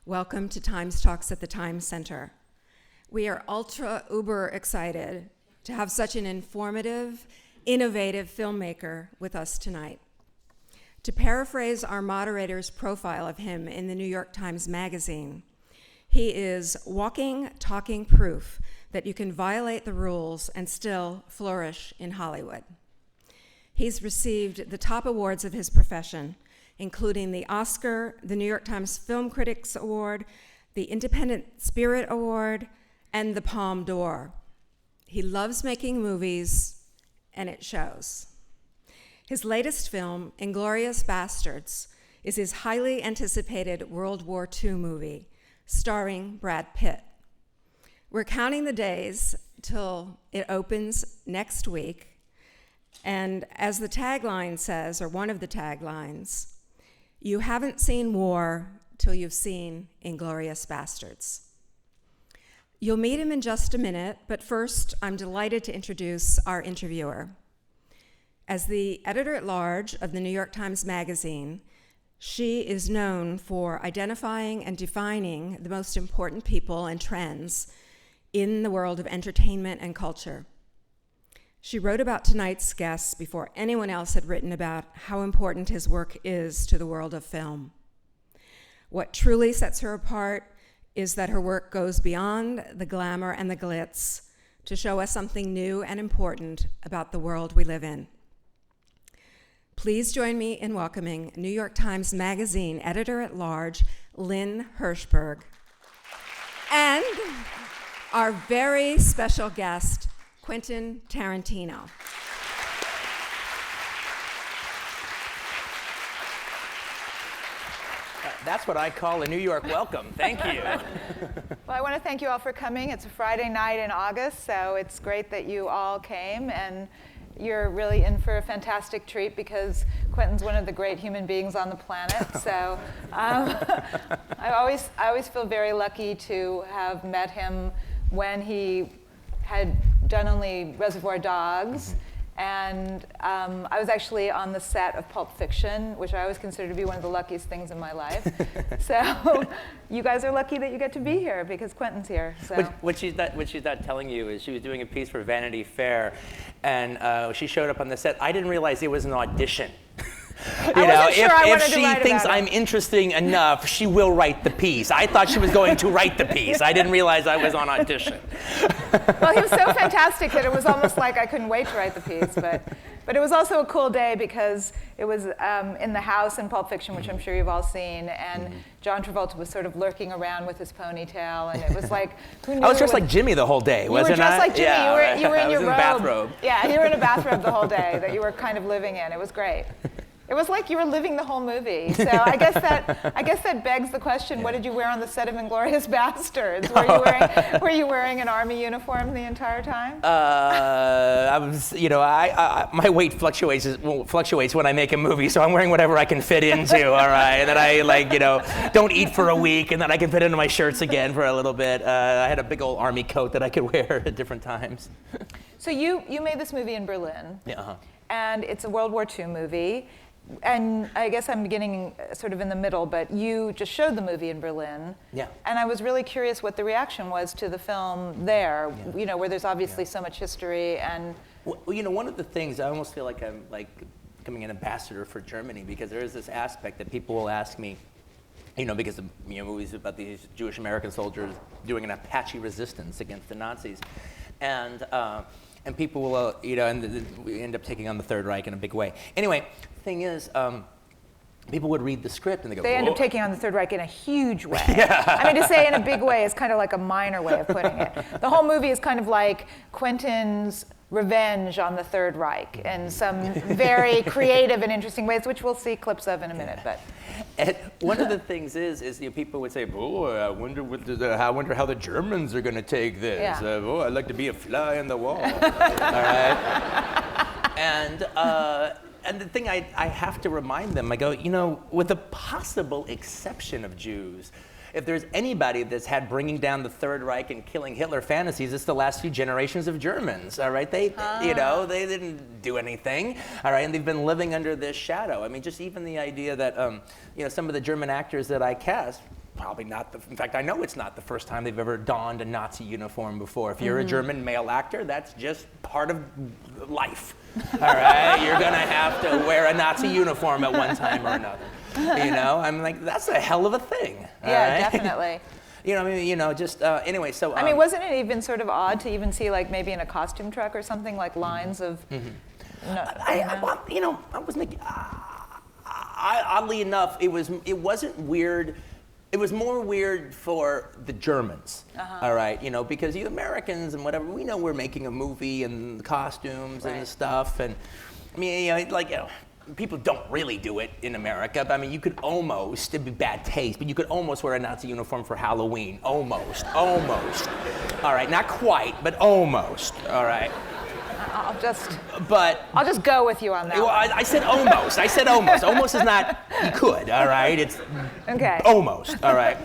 Welcome to Times Talks at the Times Center. We are uber excited to have such an informative, innovative filmmaker with us tonight. To paraphrase our moderator's profile of him in the New York Times Magazine, he is walking, talking proof that you can violate the rules and still flourish in Hollywood. He's received the top awards of his profession, including the Oscar, the New York Times Film Critics Award, the Independent Spirit Award, and the Palme d'Or. He loves making movies, and it shows. His latest film, Inglourious Basterds, is his highly anticipated World War II movie, starring Brad Pitt. We're counting the days till it opens next week, and as the tagline says, or one of the taglines, you haven't seen war till you've seen Inglourious Basterds. You'll meet him in just a minute, but first, I'm delighted to introduce our interviewer. As the editor-at-large of the New York Times Magazine, she is known for identifying and defining the most important people and trends in the world of entertainment and culture. She wrote about tonight's guests before anyone else had written about how important his work is to the world of film. What truly sets her apart is that her work goes beyond the glamour and the glitz to show us something new and important about the world we live in. Please join me in welcoming New York Times Magazine editor-at-large, Lynn Hirschberg, and our very special guest, Quentin Tarantino. That's what I call a New York welcome. Thank you. Well, I want to thank you all for coming. It's a Friday night in August, so it's great that you all came, and you're really in for a fantastic treat because Quentin's one of the great human beings on the planet. So I always feel very lucky to have met him when he had done only Reservoir Dogs. And I was actually on the set of Pulp Fiction, which I always consider to be one of the luckiest things in my life. So you guys are lucky that you get to be here because Quentin's here. So. What she's not telling you is she was doing a piece for Vanity Fair, and she showed up on the set. I didn't realize it was an audition. If she thinks I'm interesting enough, she will write the piece. I thought she was going to write the piece. I didn't realize I was on audition. Well, he was so fantastic that it was almost like I couldn't wait to write the piece. But it was also a cool day because it was in the house in Pulp Fiction, which I'm sure you've all seen, and John Travolta was sort of lurking around with his ponytail, and it was like, who knew? I was dressed like Jimmy the whole day, wasn't I? You were dressed like Jimmy. Yeah, you were in your robe. Bathrobe. Yeah, you were in a bathrobe the whole day that you were kind of living in. It was great. It was like you were living the whole movie. So I guess that begs the question: what did you wear on the set of Inglourious Basterds? Were you wearing an army uniform the entire time? I was, my weight fluctuates when I make a movie, so I'm wearing whatever I can fit into. All right, and then I don't eat for a week, and then I can fit into my shirts again for a little bit. I had a big old army coat that I could wear at different times. So you made this movie in Berlin. Yeah. And it's a World War II movie. And I guess I'm beginning sort of in the middle, but you just showed the movie in Berlin. Yeah. And I was really curious what the reaction was to the film there, where there's obviously so much history and... Well, one of the things, I almost feel like I'm becoming an ambassador for Germany because there is this aspect that people will ask me, because of movies about these Jewish American soldiers doing an Apache resistance against the Nazis. And people will, and we end up taking on the Third Reich in a big way. Anyway, the thing is, people would read the script and they go, They end up taking on the Third Reich in a huge way. Yeah. I mean, to say in a big way is kind of like a minor way of putting it. The whole movie is kind of like Quentin's revenge on the Third Reich in some very creative and interesting ways, which we'll see clips of in a minute. But and one of the things is people would say, I wonder how the Germans are going to take this. Yeah. I'd like to be a fly in the wall. All right. And the thing I have to remind them, I go, with the possible exception of Jews, if there's anybody that's had bringing down the Third Reich and killing Hitler fantasies, it's the last few generations of Germans, all right? They didn't do anything, all right? And they've been living under this shadow. I mean, just even the idea that, some of the German actors that I cast, probably not in fact, I know it's not the first time they've ever donned a Nazi uniform before. If you're a German male actor, that's just part of life. All right, you're gonna have to wear a Nazi uniform at one time or another. You know, I'm like, that's a hell of a thing. Yeah, right? definitely. You know, I mean, you know, just anyway. So I mean, wasn't it even sort of odd to even see, like, maybe in a costume truck or something, like lines of? You know, I was making. Oddly enough, it wasn't weird. It was more weird for the Germans, all right, you know, because you Americans and whatever, we know we're making a movie and the costumes and the stuff, and I mean, you know, like, you know, people don't really do it in America, but I mean, you could almost, it'd be bad taste, but you could almost wear a Nazi uniform for Halloween, almost, all right, not quite, but almost, all right. I'll just go with you on that. Well, I said almost. I said almost. Almost is not. You could. All right. It's okay. Almost. All right.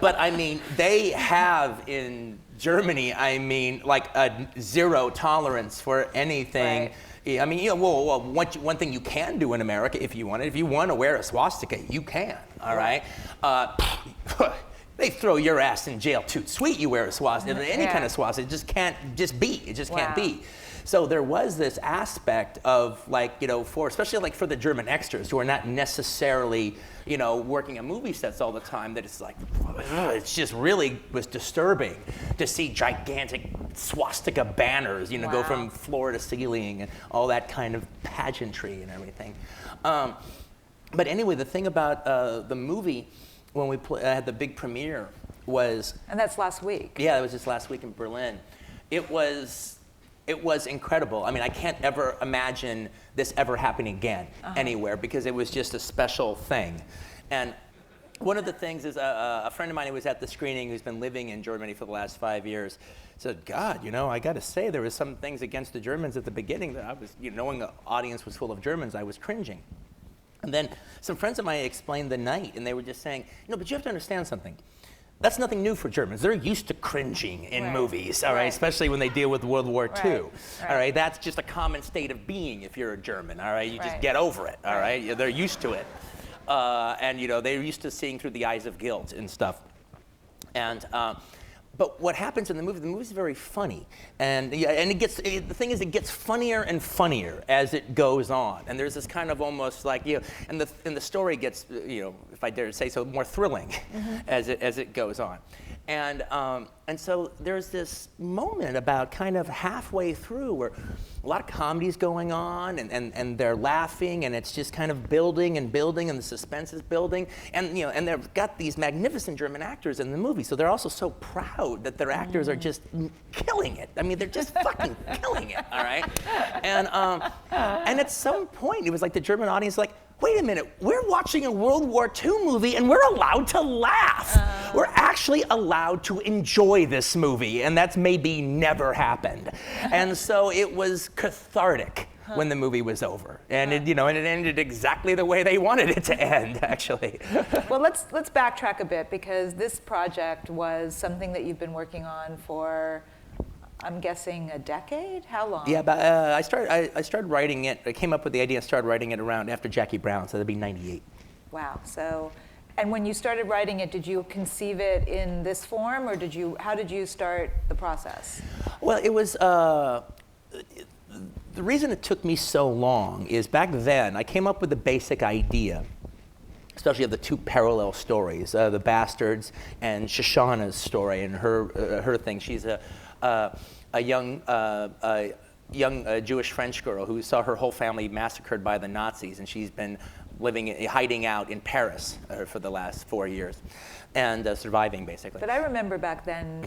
But I mean, they have in Germany. I mean, like a zero tolerance for anything. Right. I mean, you know, well, one thing you can do in America, if you want to wear a swastika, you can. All right. They throw your ass in jail too. Sweet, you wear a swastika. Any kind of swastika, it just can't be. It just can't be. So there was this aspect of, like, you know, especially like for the German extras who are not necessarily, you know, working at movie sets all the time, that it's like, it's just really was disturbing to see gigantic swastika banners, you know, go from floor to ceiling and all that kind of pageantry and everything. But anyway, the thing about the movie, when we had the big premiere was... And that's last week. Yeah, it was just last week in Berlin. It was incredible. I mean, I can't ever imagine this ever happening again anywhere, because it was just a special thing. And one of the things is a friend of mine who was at the screening, who's been living in Germany for the last 5 years, said, God, you know, I got to say, there was some things against the Germans at the beginning that I was, you know, knowing the audience was full of Germans, I was cringing. And then some friends of mine explained the night, and they were just saying, no, but you have to understand something. That's nothing new for Germans. They're used to cringing in movies, all right? Especially when they deal with World War II, all right? That's just a common state of being if you're a German, all right? You just get over it, all right? They're used to it. And, you know, they're used to seeing through the eyes of guilt and stuff. And but what happens in the movie's very funny, and the thing is, it gets funnier and funnier as it goes on, and there's this kind of almost like, you know, and the story gets, you know, if I dare to say so, more thrilling as it goes on, and so there's this moment about kind of halfway through where a lot of comedy's going on, and they're laughing, and it's just kind of building and building, and the suspense is building, and, you know, and they've got these magnificent German actors in the movie, so they're also so proud that their actors are just killing it. I mean, they're just fucking killing it, all right? And at some point, it was like the German audience, like, wait a minute, we're watching a World War II movie and we're allowed to laugh. We're actually allowed to enjoy this movie, and that's maybe never happened. And so it was cathartic when the movie was over. And it, you know, and it ended exactly the way they wanted it to end, actually. Well, let's backtrack a bit, because this project was something that you've been working on for, I'm guessing, a decade? How long? Yeah, but I started writing it. I came up with the idea and started writing it around after Jackie Brown, so that'd be 98. Wow. So, and when you started writing it, did you conceive it in this form, or how did you start the process? Well, it was, the reason it took me so long is back then, I came up with the basic idea, especially of the two parallel stories, the Bastards and Shoshana's story and her thing. She's a young Jewish French girl who saw her whole family massacred by the Nazis, and she's been hiding out in Paris for the last 4 years, and surviving, basically. But I remember back then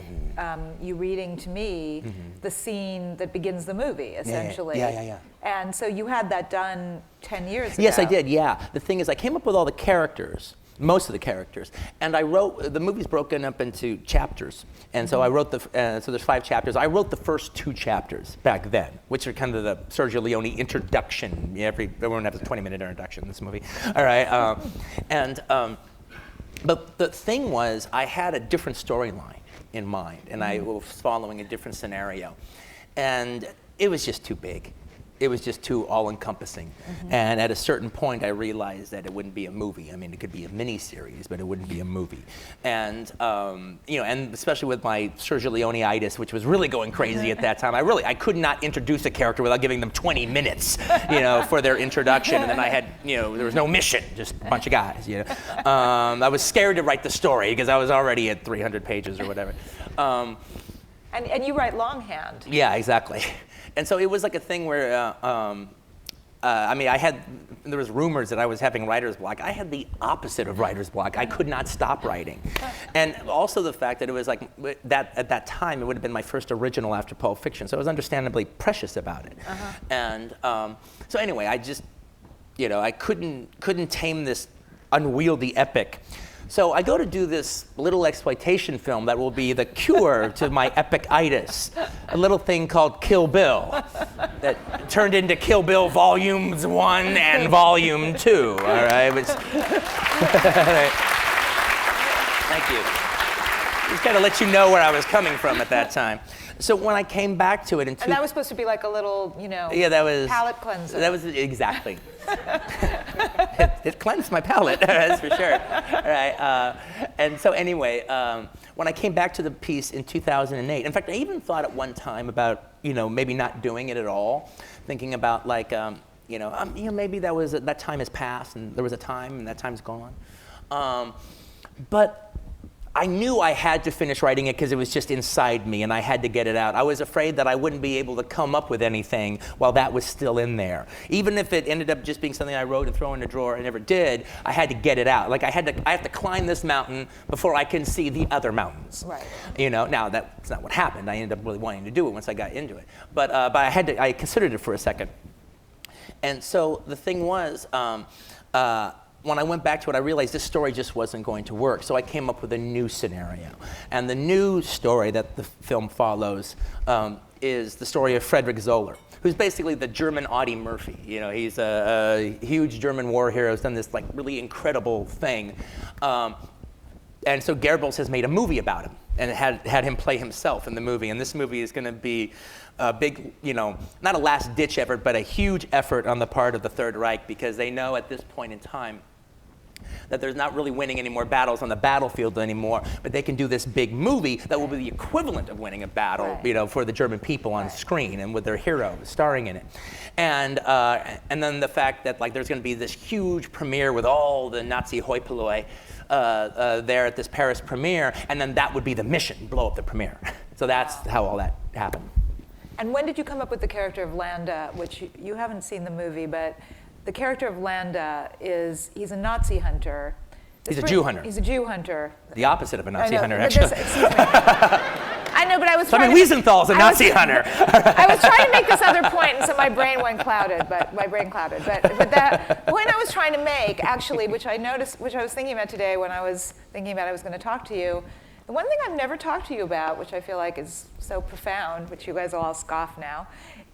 you reading to me the scene that begins the movie, essentially. Yeah. And so you had that done 10 years ago. Yes, I did, yeah. The thing is, I came up with all the characters, most of the characters, and I wrote, the movie's broken up into chapters, and so I wrote so there's 5 chapters. I wrote the first 2 chapters back then, which are kind of the Sergio Leone introduction. Everyone has a 20-minute introduction in this movie. All right, but the thing was, I had a different storyline in mind, and I was following a different scenario, and it was just too big. it was just too all-encompassing. And at a certain point, I realized that it wouldn't be a movie. I mean, it could be a mini-series, but it wouldn't be a movie. And and especially with my Sergio Leone-itis, which was really going crazy at that time, I could not introduce a character without giving them 20 minutes, for their introduction. And then I had, there was no mission, just a bunch of guys. I was scared to write the story because I was already at 300 pages or whatever. And you write longhand. Yeah, exactly. And so it was like a thing where, there was rumors that I was having writer's block. I had the opposite of writer's block. I could not stop writing. And also the fact that it was like, that at that time, it would have been my first original after Pulp Fiction. So I was understandably precious about it. And so anyway, I just, I couldn't tame this unwieldy epic. So I go to do this little exploitation film that will be the cure to my epic-itis, a little thing called Kill Bill that turned into Kill Bill Volumes 1 and Volume 2, all right? Thank you. Just kind of let you know where I was coming from at that time. So when I came back to it in And that was supposed to be like a little, that was palate cleanser. That was exactly. it cleansed my palate, that's for sure. All right. And so anyway, when I came back to the piece in 2008, in fact, I even thought at one time about maybe not doing it at all, thinking about like maybe that time has passed and there was a time and that time's gone. But I knew I had to finish writing it because it was just inside me and I had to get it out. I was afraid that I wouldn't be able to come up with anything while that was still in there. Even if it ended up just being something I wrote and throw in a drawer and never did, I had to get it out. Like I have to climb this mountain before I can see the other mountains. Right. Now that's not what happened. I ended up really wanting to do it once I got into it. But I considered it for a second. And so the thing was, when I went back to it, I realized this story just wasn't going to work. So I came up with a new scenario. And the new story that the film follows is the story of Frederick Zoller, who's basically the German Audie Murphy. He's a huge German war hero who's done this like really incredible thing. And so Goebbels has made a movie about him and had him play himself in the movie. And this movie is going to be a big, not a last-ditch effort, but a huge effort on the part of the Third Reich because they know at this point in time that there's not really winning any more battles on the battlefield anymore, but they can do this big movie that will be the equivalent of winning a battle, for the German people on screen and with their hero starring in it. And then the fact that like there's going to be this huge premiere with all the Nazi hoi polloi there at this Paris premiere, and then that would be the mission, blow up the premiere. So that's how all that happened. And when did you come up with the character of Landa, which you haven't seen the movie, but the character of Landa he's a Nazi hunter. He's a Jew hunter. He's a Jew hunter. The opposite of a Nazi hunter, excuse me. I know, but I was trying Wiesenthal's a Nazi hunter. I was trying to make this other point, and so my brain clouded. But that point I was trying to make, actually, which I noticed, which I was thinking about today when I was thinking about I was going to talk to you, the one thing I've never talked to you about, which I feel like is so profound, which you guys will all scoff now,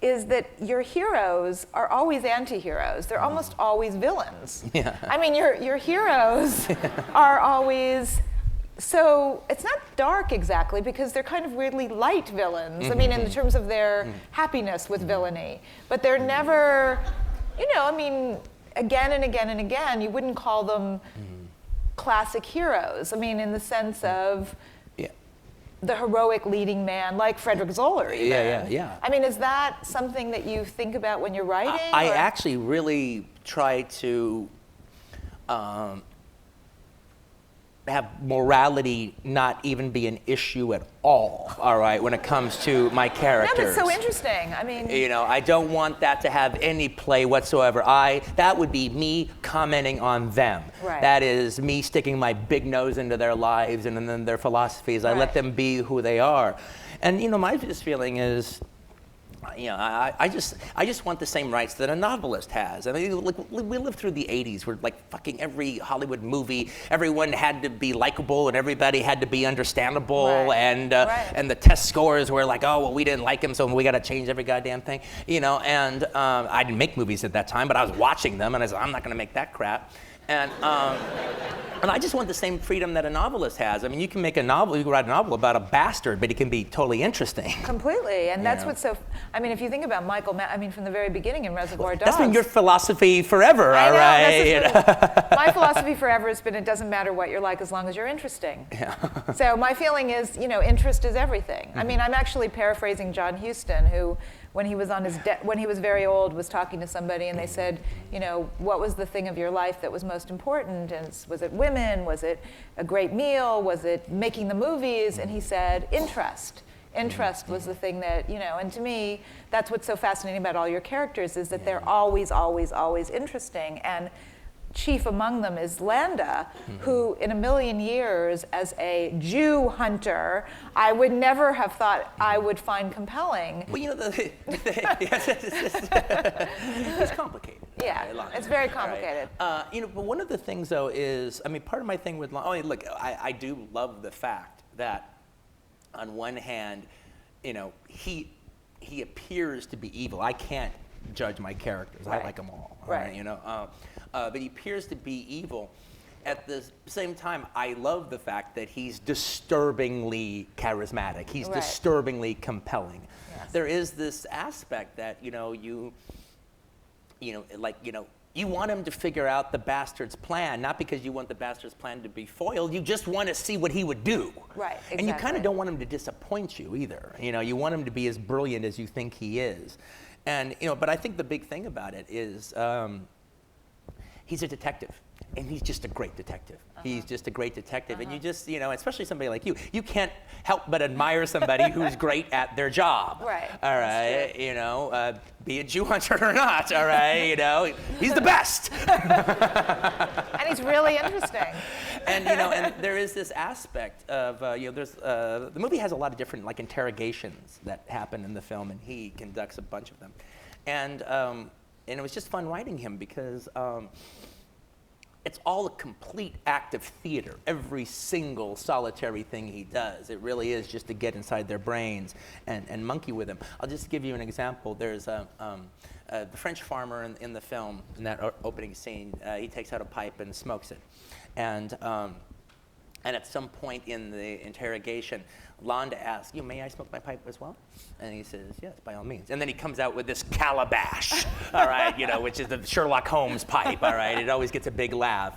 is that your heroes are always anti-heroes. They're almost always villains. Yeah. I mean, your heroes are always, so it's not dark exactly because they're kind of weirdly light villains. I mean, in terms of their happiness with villainy. But they're never, again and again and again, you wouldn't call them classic heroes. I mean, in the sense of the heroic leading man, like Frederick Zoller even. Yeah. I mean, is that something that you think about when you're writing? I actually really try to have morality not even be an issue at all right, when it comes to my characters. No, but it's so interesting. I mean, I don't want that to have any play whatsoever. That would be me commenting on them. Right. That is me sticking my big nose into their lives and then their philosophies. I let them be who they are. And my just feeling is, I just want the same rights that a novelist has. I mean, like, we lived through the 80s where like fucking every Hollywood movie, everyone had to be likable and everybody had to be understandable, and the test scores were like, oh, well, we didn't like him, so we got to change every goddamn thing, and I didn't make movies at that time, but I was watching them and I said, I'm not going to make that crap. And And I just want the same freedom that a novelist has. I mean, you can make a novel, you can write a novel about a bastard, but it can be totally interesting. Completely, and that's know? what's so. I mean, if you think about Michael, I mean, from the very beginning in Reservoir Dogs. That's been your philosophy forever, I all know, right? my philosophy forever has been it doesn't matter what you're like as long as you're interesting. Yeah. So my feeling is, interest is everything. I mean, I'm actually paraphrasing John Huston, who, when he was on when he was very old, was talking to somebody, and they said, what was the thing of your life that was most important? And was it women? Was it a great meal? Was it making the movies? And he said, interest. Interest was the thing that, and to me, that's what's so fascinating about all your characters is that they're always, always, always interesting. And chief among them is Landa, who in a million years as a Jew hunter, I would never have thought I would find compelling. Well, it's complicated. Yeah, right? it's very complicated. Right? But one of the things, though, is, I mean, part of my thing with, look, I do love the fact that on one hand, he appears to be evil. I can't judge my characters. Right. I like them all. Right. But he appears to be evil. At the same time, I love the fact that he's disturbingly charismatic. He's Right. disturbingly compelling. Yes. There is this aspect that you want him to figure out the bastard's plan, not because you want the bastard's plan to be foiled. You just want to see what he would do. Right, exactly. And you kind of don't want him to disappoint you either. You want him to be as brilliant as you think he is. And but I think the big thing about it is he's a detective, and he's just a great detective. He's just a great detective, and you just, especially somebody like you can't help but admire somebody who's great at their job. Right. All right. Be a Jew hunter or not. All right. He's the best. And he's really interesting. And and there is this aspect of there's the movie has a lot of different interrogations that happen in the film, and he conducts a bunch of them, and it was just fun writing him because it's all a complete act of theater. Every single solitary thing he does, it really is just to get inside their brains and monkey with them. I'll just give you an example. There's the French farmer in the film, in that opening scene. He takes out a pipe and smokes it. And at some point in the interrogation, Landa asks, may I smoke my pipe as well? And he says, yes, by all means. And then he comes out with this calabash, all right, which is the Sherlock Holmes pipe, all right? It always gets a big laugh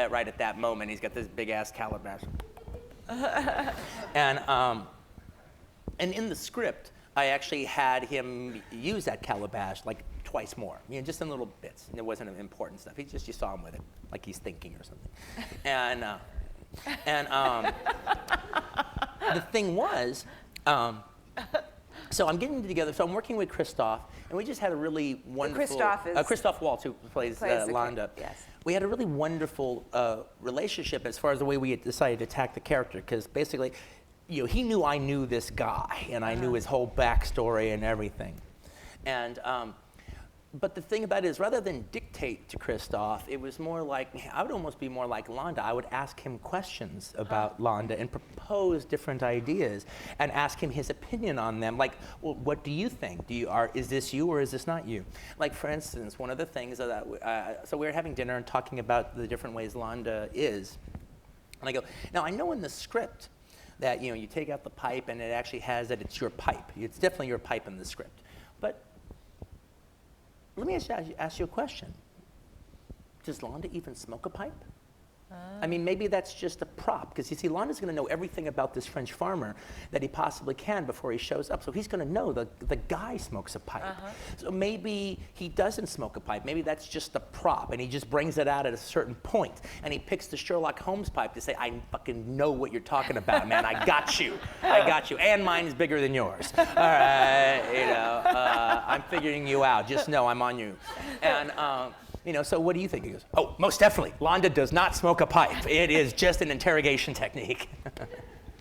right at that moment. He's got this big-ass calabash. And in the script, I actually had him use that calabash twice more, just in little bits. It wasn't important stuff. You saw him with it, like he's thinking or something. And the thing was, so I'm getting together. So I'm working with Christoph, and we just had a really wonderful. Christoph Waltz, who plays Landa. Yes. We had a really wonderful relationship as far as the way we had decided to attack the character, because basically, he knew I knew this guy, and I knew his whole backstory and everything, and. But the thing about it is, rather than dictate to Christoph, it was more like, I would almost be more like Landa. I would ask him questions about Landa and propose different ideas and ask him his opinion on them. Like, well, what do you think? Is this you or is this not you? Like, for instance, one of the things so we were having dinner and talking about the different ways Landa is. And I go, now I know in the script that, you take out the pipe and it actually has that it's your pipe. It's definitely your pipe in the script. But let me ask you a question. Does Landa even smoke a pipe? I mean, maybe that's just a prop, because you see, Landa's going to know everything about this French farmer that he possibly can before he shows up. So he's going to know the guy smokes a pipe. So maybe he doesn't smoke a pipe. Maybe that's just a prop, and he just brings it out at a certain point, and he picks the Sherlock Holmes pipe to say, I fucking know what you're talking about, man. I got you. I got you. And mine is bigger than yours. All right, I'm figuring you out. Just know I'm on you. And so what do you think? He goes, oh, most definitely. Landa does not smoke a pipe. It is just an interrogation technique.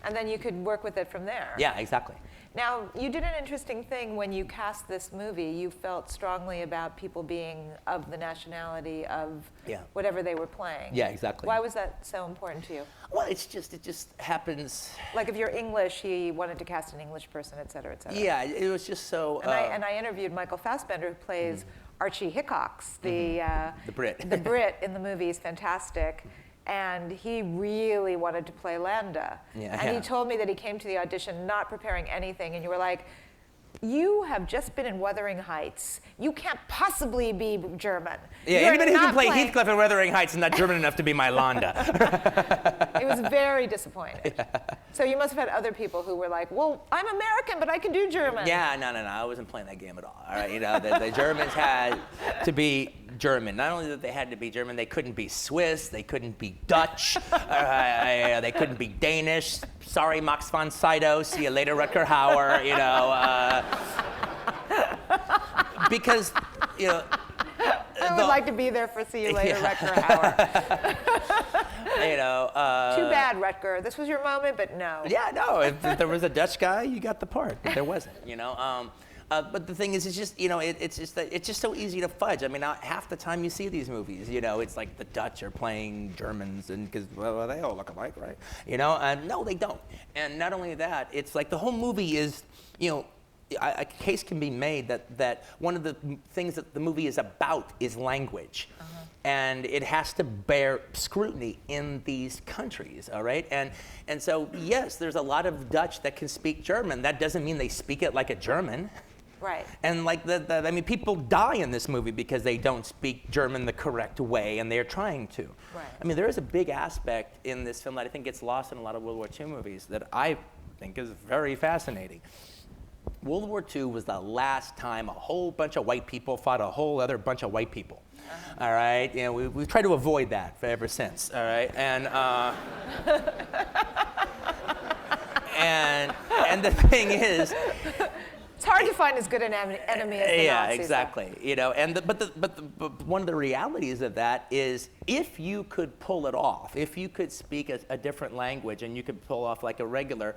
And then you could work with it from there. Yeah, exactly. Now, you did an interesting thing when you cast this movie. You felt strongly about people being of the nationality of whatever they were playing. Yeah, exactly. Why was that so important to you? Well, it just happens. Like if you're English, he wanted to cast an English person, et cetera, et cetera. Yeah, it was just so. And I interviewed Michael Fassbender, who plays Archie Hickox, the Brit. The Brit in the movie is fantastic. and he really wanted to play Landa. Yeah, and yeah. he told me that he came to the audition not preparing anything, and you were like, you have just been in Wuthering Heights. You can't possibly be German. Yeah, You're anybody who can not play playing- Heathcliff in Wuthering Heights is not German enough to be my Landa. It was very disappointed. So you must have had other people who were like, well, I'm American, but I can do German. Yeah, no, I wasn't playing that game at all. All right, you know, the Germans had to be German. Not only that they had to be German, they couldn't be Swiss, they couldn't be Dutch, they couldn't be Danish. Sorry, Max von Sydow, see you later, Rutger Hauer, you know. Because, you know. I would like to be there for See You Later, Rutger Hauer. You know. Too bad, Rutger. This was your moment, but no. Yeah, no, if there was a Dutch guy, you got the part. But there wasn't, you know. But the thing is, it's just, you know, it's just so easy to fudge. I mean, half the time you see these movies, you know, it's like the Dutch are playing Germans, and because well, they all look alike, right? You know, no, they don't. And not only that, it's like the whole movie is, you know, a case can be made that one of the things that the movie is about is language. And it has to bear scrutiny in these countries, all right? And so, yes, there's a lot of Dutch that can speak German. That doesn't mean they speak it like a German. Right. And like I mean, people die in this movie because they don't speak German the correct way, and they're trying to. Right. I mean, there is a big aspect in this film that I think gets lost in a lot of World War II movies that I think is very fascinating. World War II was the last time a whole bunch of white people fought a whole other bunch of white people. All right, you know, we've tried to avoid that ever since. All right, and and the thing is, It's hard to find as good an enemy as the yeah, Nazis. exactly. You know, and but one of the realities of that is, if you could pull it off, if you could speak a different language and you could pull off like a regular,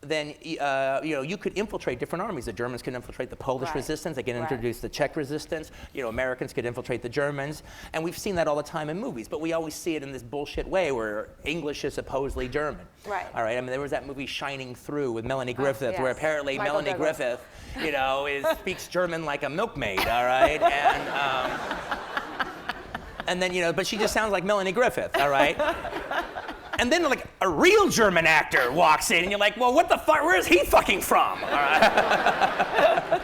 then you know, you could infiltrate different armies. The Germans could infiltrate the Polish Right. resistance. They can Right. introduce the Czech resistance. You know, Americans could infiltrate the Germans, and we've seen that all the time in movies. But we always see it in this bullshit way where English is supposedly German. Right. All right. I mean, there was that movie Shining Through with Melanie Griffith, where yes. apparently Michael Melanie Douglas. Griffith, you know, speaks German like a milkmaid. All right. And then, you know, but she just sounds like Melanie Griffith. All right. And then, like, a real German actor walks in, and you're like, well, what the fuck? Where's he fucking from? All right.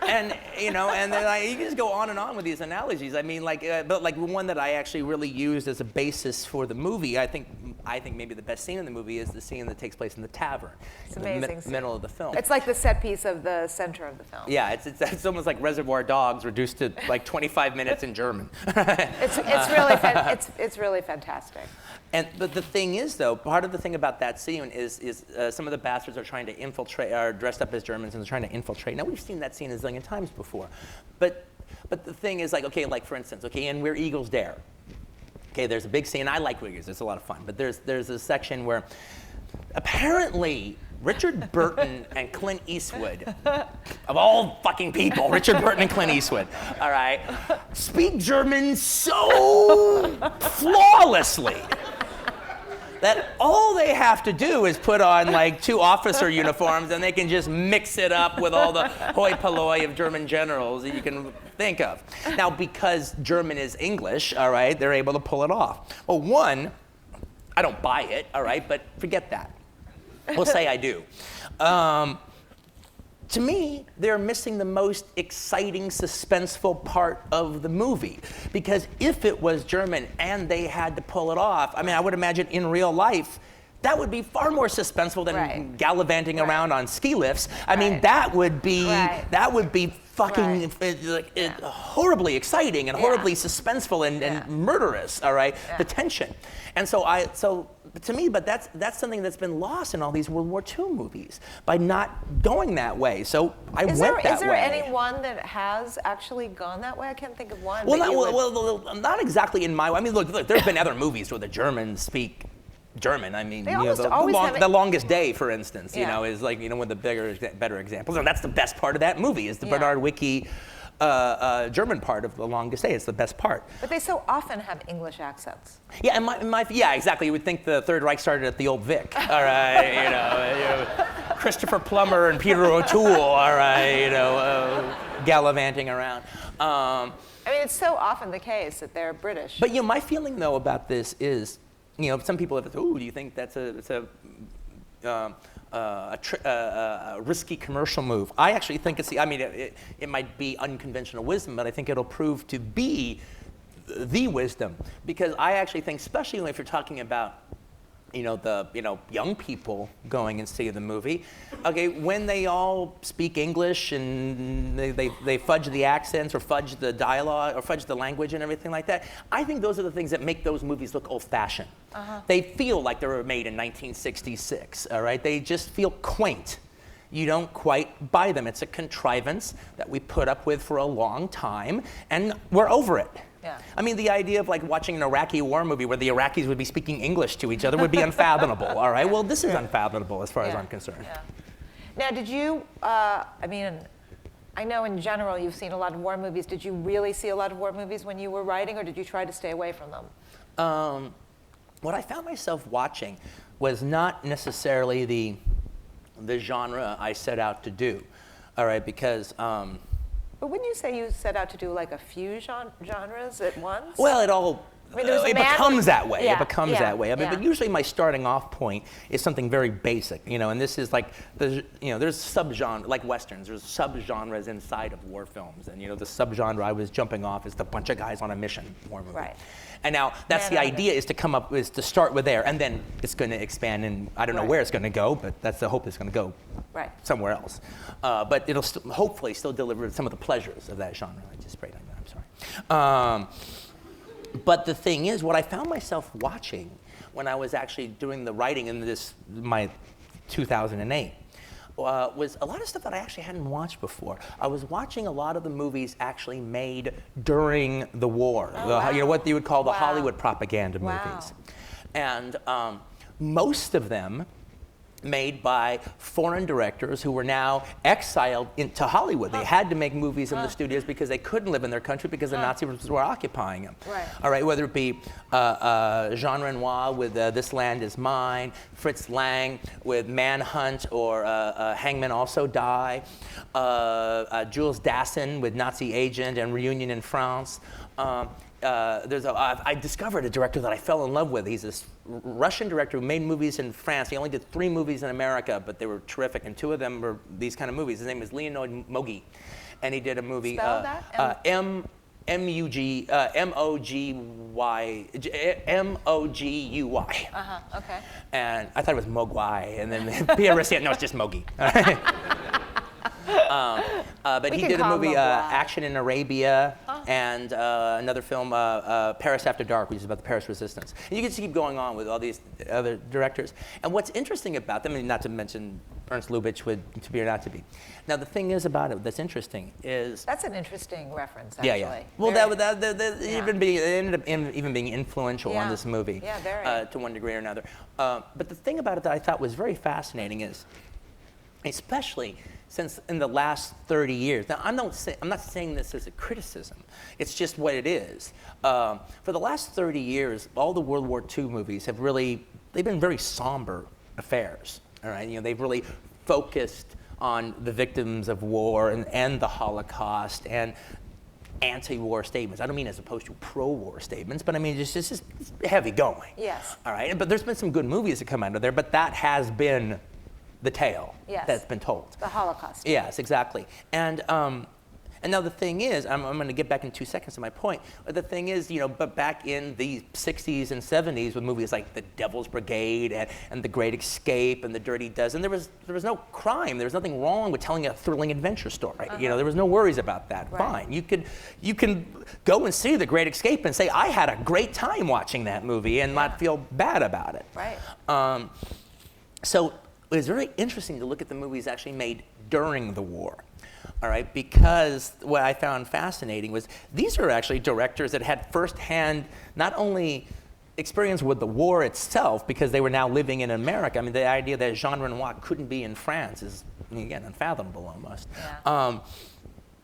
And, you know, and then you can just go on and on with these analogies. I mean, like, but like one that I actually really used as a basis for the movie, I think maybe the best scene in the movie is the scene that takes place in the tavern. It's in amazing the scene. middle of the film. It's like the set piece of the center of the film. Yeah, it's almost like Reservoir Dogs reduced to like 25 minutes in German. It's really fantastic. But the thing is, though, part of the thing about that scene is some of the bastards are trying to infiltrate, are dressed up as Germans and they're trying to infiltrate. Now, we've seen that scene a zillion times before. But the thing is, like, okay, like for instance, okay, and Where Eagles Dare. Okay, there's a big scene. I like Wiggers. It's a lot of fun. But there's a section where apparently Richard Burton and Clint Eastwood, of all fucking people, Richard Burton and Clint Eastwood, all right, speak German so flawlessly that all they have to do is put on like 2 officer uniforms and they can just mix it up with all the hoi polloi of German generals that you can think of. Now, because German is English, all right, they're able to pull it off. Well, one, I don't buy it, all right, but forget that. We'll say I do. To me, they're missing the most exciting, suspenseful part of the movie. Because if it was German and they had to pull it off, I mean, I would imagine in real life, that would be far more suspenseful than Right. gallivanting Right. around on ski lifts. I mean, Right. that would be Right. fucking Right. horribly exciting and Yeah. horribly suspenseful and Yeah. murderous. All right, Yeah. the tension. And so to me, but that's something that's been lost in all these World War II movies by not going that way. So I Is went that there way. anyone that has actually gone that way? I can't think of one. Well, that you would- well, not exactly in my. I mean, look, there's been other movies where the Germans speak German. I mean, They you know, almost always have it- the Longest Day, for instance, you Yeah. know, is like, you know, one of the better examples. And that's the best part of that movie is the Yeah. Bernard Wicki German part of The Longest Day. It's the best part. But they so often have English accents. Yeah, and yeah, exactly. You would think the Third Reich started at the Old Vic. All right, you know, Christopher Plummer and Peter O'Toole. All right, you know, gallivanting around. I mean, it's so often the case that they're British. But my feeling though about this is, some people have, do you think that's a risky commercial move? I actually think it might be unconventional wisdom, but I think it'll prove to be the wisdom, because I actually think, especially if you're talking about young people going and see the movie, okay, when they all speak English and they fudge the accents or fudge the dialogue or fudge the language and everything like that, I think those are the things that make those movies look old-fashioned. They feel like they were made in 1966, all right? They just feel quaint. You don't quite buy them. It's a contrivance that we put up with for a long time, and we're over it. Yeah. I mean, the idea of like watching an Iraqi war movie where the Iraqis would be speaking English to each other would be unfathomable, all right? Well, this is unfathomable as far as I'm concerned. Yeah. Now, did you, I know in general you've seen a lot of war movies. Did you really see a lot of war movies when you were writing, or did you try to stay away from them? What I found myself watching was not necessarily the genre I set out to do, all right, because But wouldn't you say you set out to do like a few genres at once? well, it becomes that way. Yeah, It becomes yeah, that way. I mean, yeah. but usually my starting off point is something very basic, and this is like there's subgenre like westerns. There's subgenres inside of war films, and the subgenre I was jumping off is the bunch of guys on a mission war movie. Right. And now that's the idea, is to start with there, and then it's going to expand, and I don't know where it's going to go, but that's the hope. It's going to go somewhere else. But it'll hopefully still deliver some of the pleasures of that genre. I just sprayed on that. I'm sorry. But the thing is, what I found myself watching when I was actually doing the writing in my 2008, was a lot of stuff that I actually hadn't watched before. I was watching a lot of the movies actually made during the war, what you would call the Hollywood propaganda movies. And most of them made by foreign directors who were now exiled into Hollywood. They had to make movies in the studios because they couldn't live in their country because the Nazis were occupying them. Right. All right, whether it be Jean Renoir with This Land Is Mine, Fritz Lang with Manhunt or Hangmen Also Die, Jules Dassin with Nazi Agent and Reunion in France. I discovered a director that I fell in love with. He's this Russian director who made movies in France. He only did 3 movies in America, but they were terrific, and 2 of them were these kind of movies. His name is Leonid Mogi, and he did a movie. Spell that? M-O-G-Y. Okay. And I thought it was Mogwai, and then Pierre said, no, it's just Mogi. But he did a movie, Action in Arabia, and another film, Paris After Dark, which is about the Paris Resistance. And you can just keep going on with all these other directors. And what's interesting about them, and not to mention Ernst Lubitsch with To Be or Not to Be. Now, the thing is about it that's interesting is... That's an interesting reference, actually. Yeah. Well, they ended up even being influential on this movie to one degree or another. But the thing about it that I thought was very fascinating is, especially since in the last 30 years, now I'm not saying this as a criticism, it's just what it is. For the last 30 years, all the World War II movies have they've been very somber affairs, all right? They've really focused on the victims of war and the Holocaust and anti-war statements. I don't mean as opposed to pro-war statements, but I mean it's just heavy going. Yes. All right, but there's been some good movies that come out of there, but that has been the tale that's been told. The Holocaust. Yes, exactly. And now the thing is, I'm going to get back in 2 seconds to my point. But the thing is, but back in the 60s and 70s with movies like The Devil's Brigade and The Great Escape and The Dirty Dozen, there was no crime. There was nothing wrong with telling a thrilling adventure story. There was no worries about that. Fine. You can go and see The Great Escape and say, I had a great time watching that movie and not feel bad about it. Right. So it was very interesting to look at the movies actually made during the war. All right, because what I found fascinating was these are actually directors that had firsthand not only experience with the war itself, because they were now living in America. I mean, the idea that Jean Renoir couldn't be in France is, again, unfathomable almost. Yeah.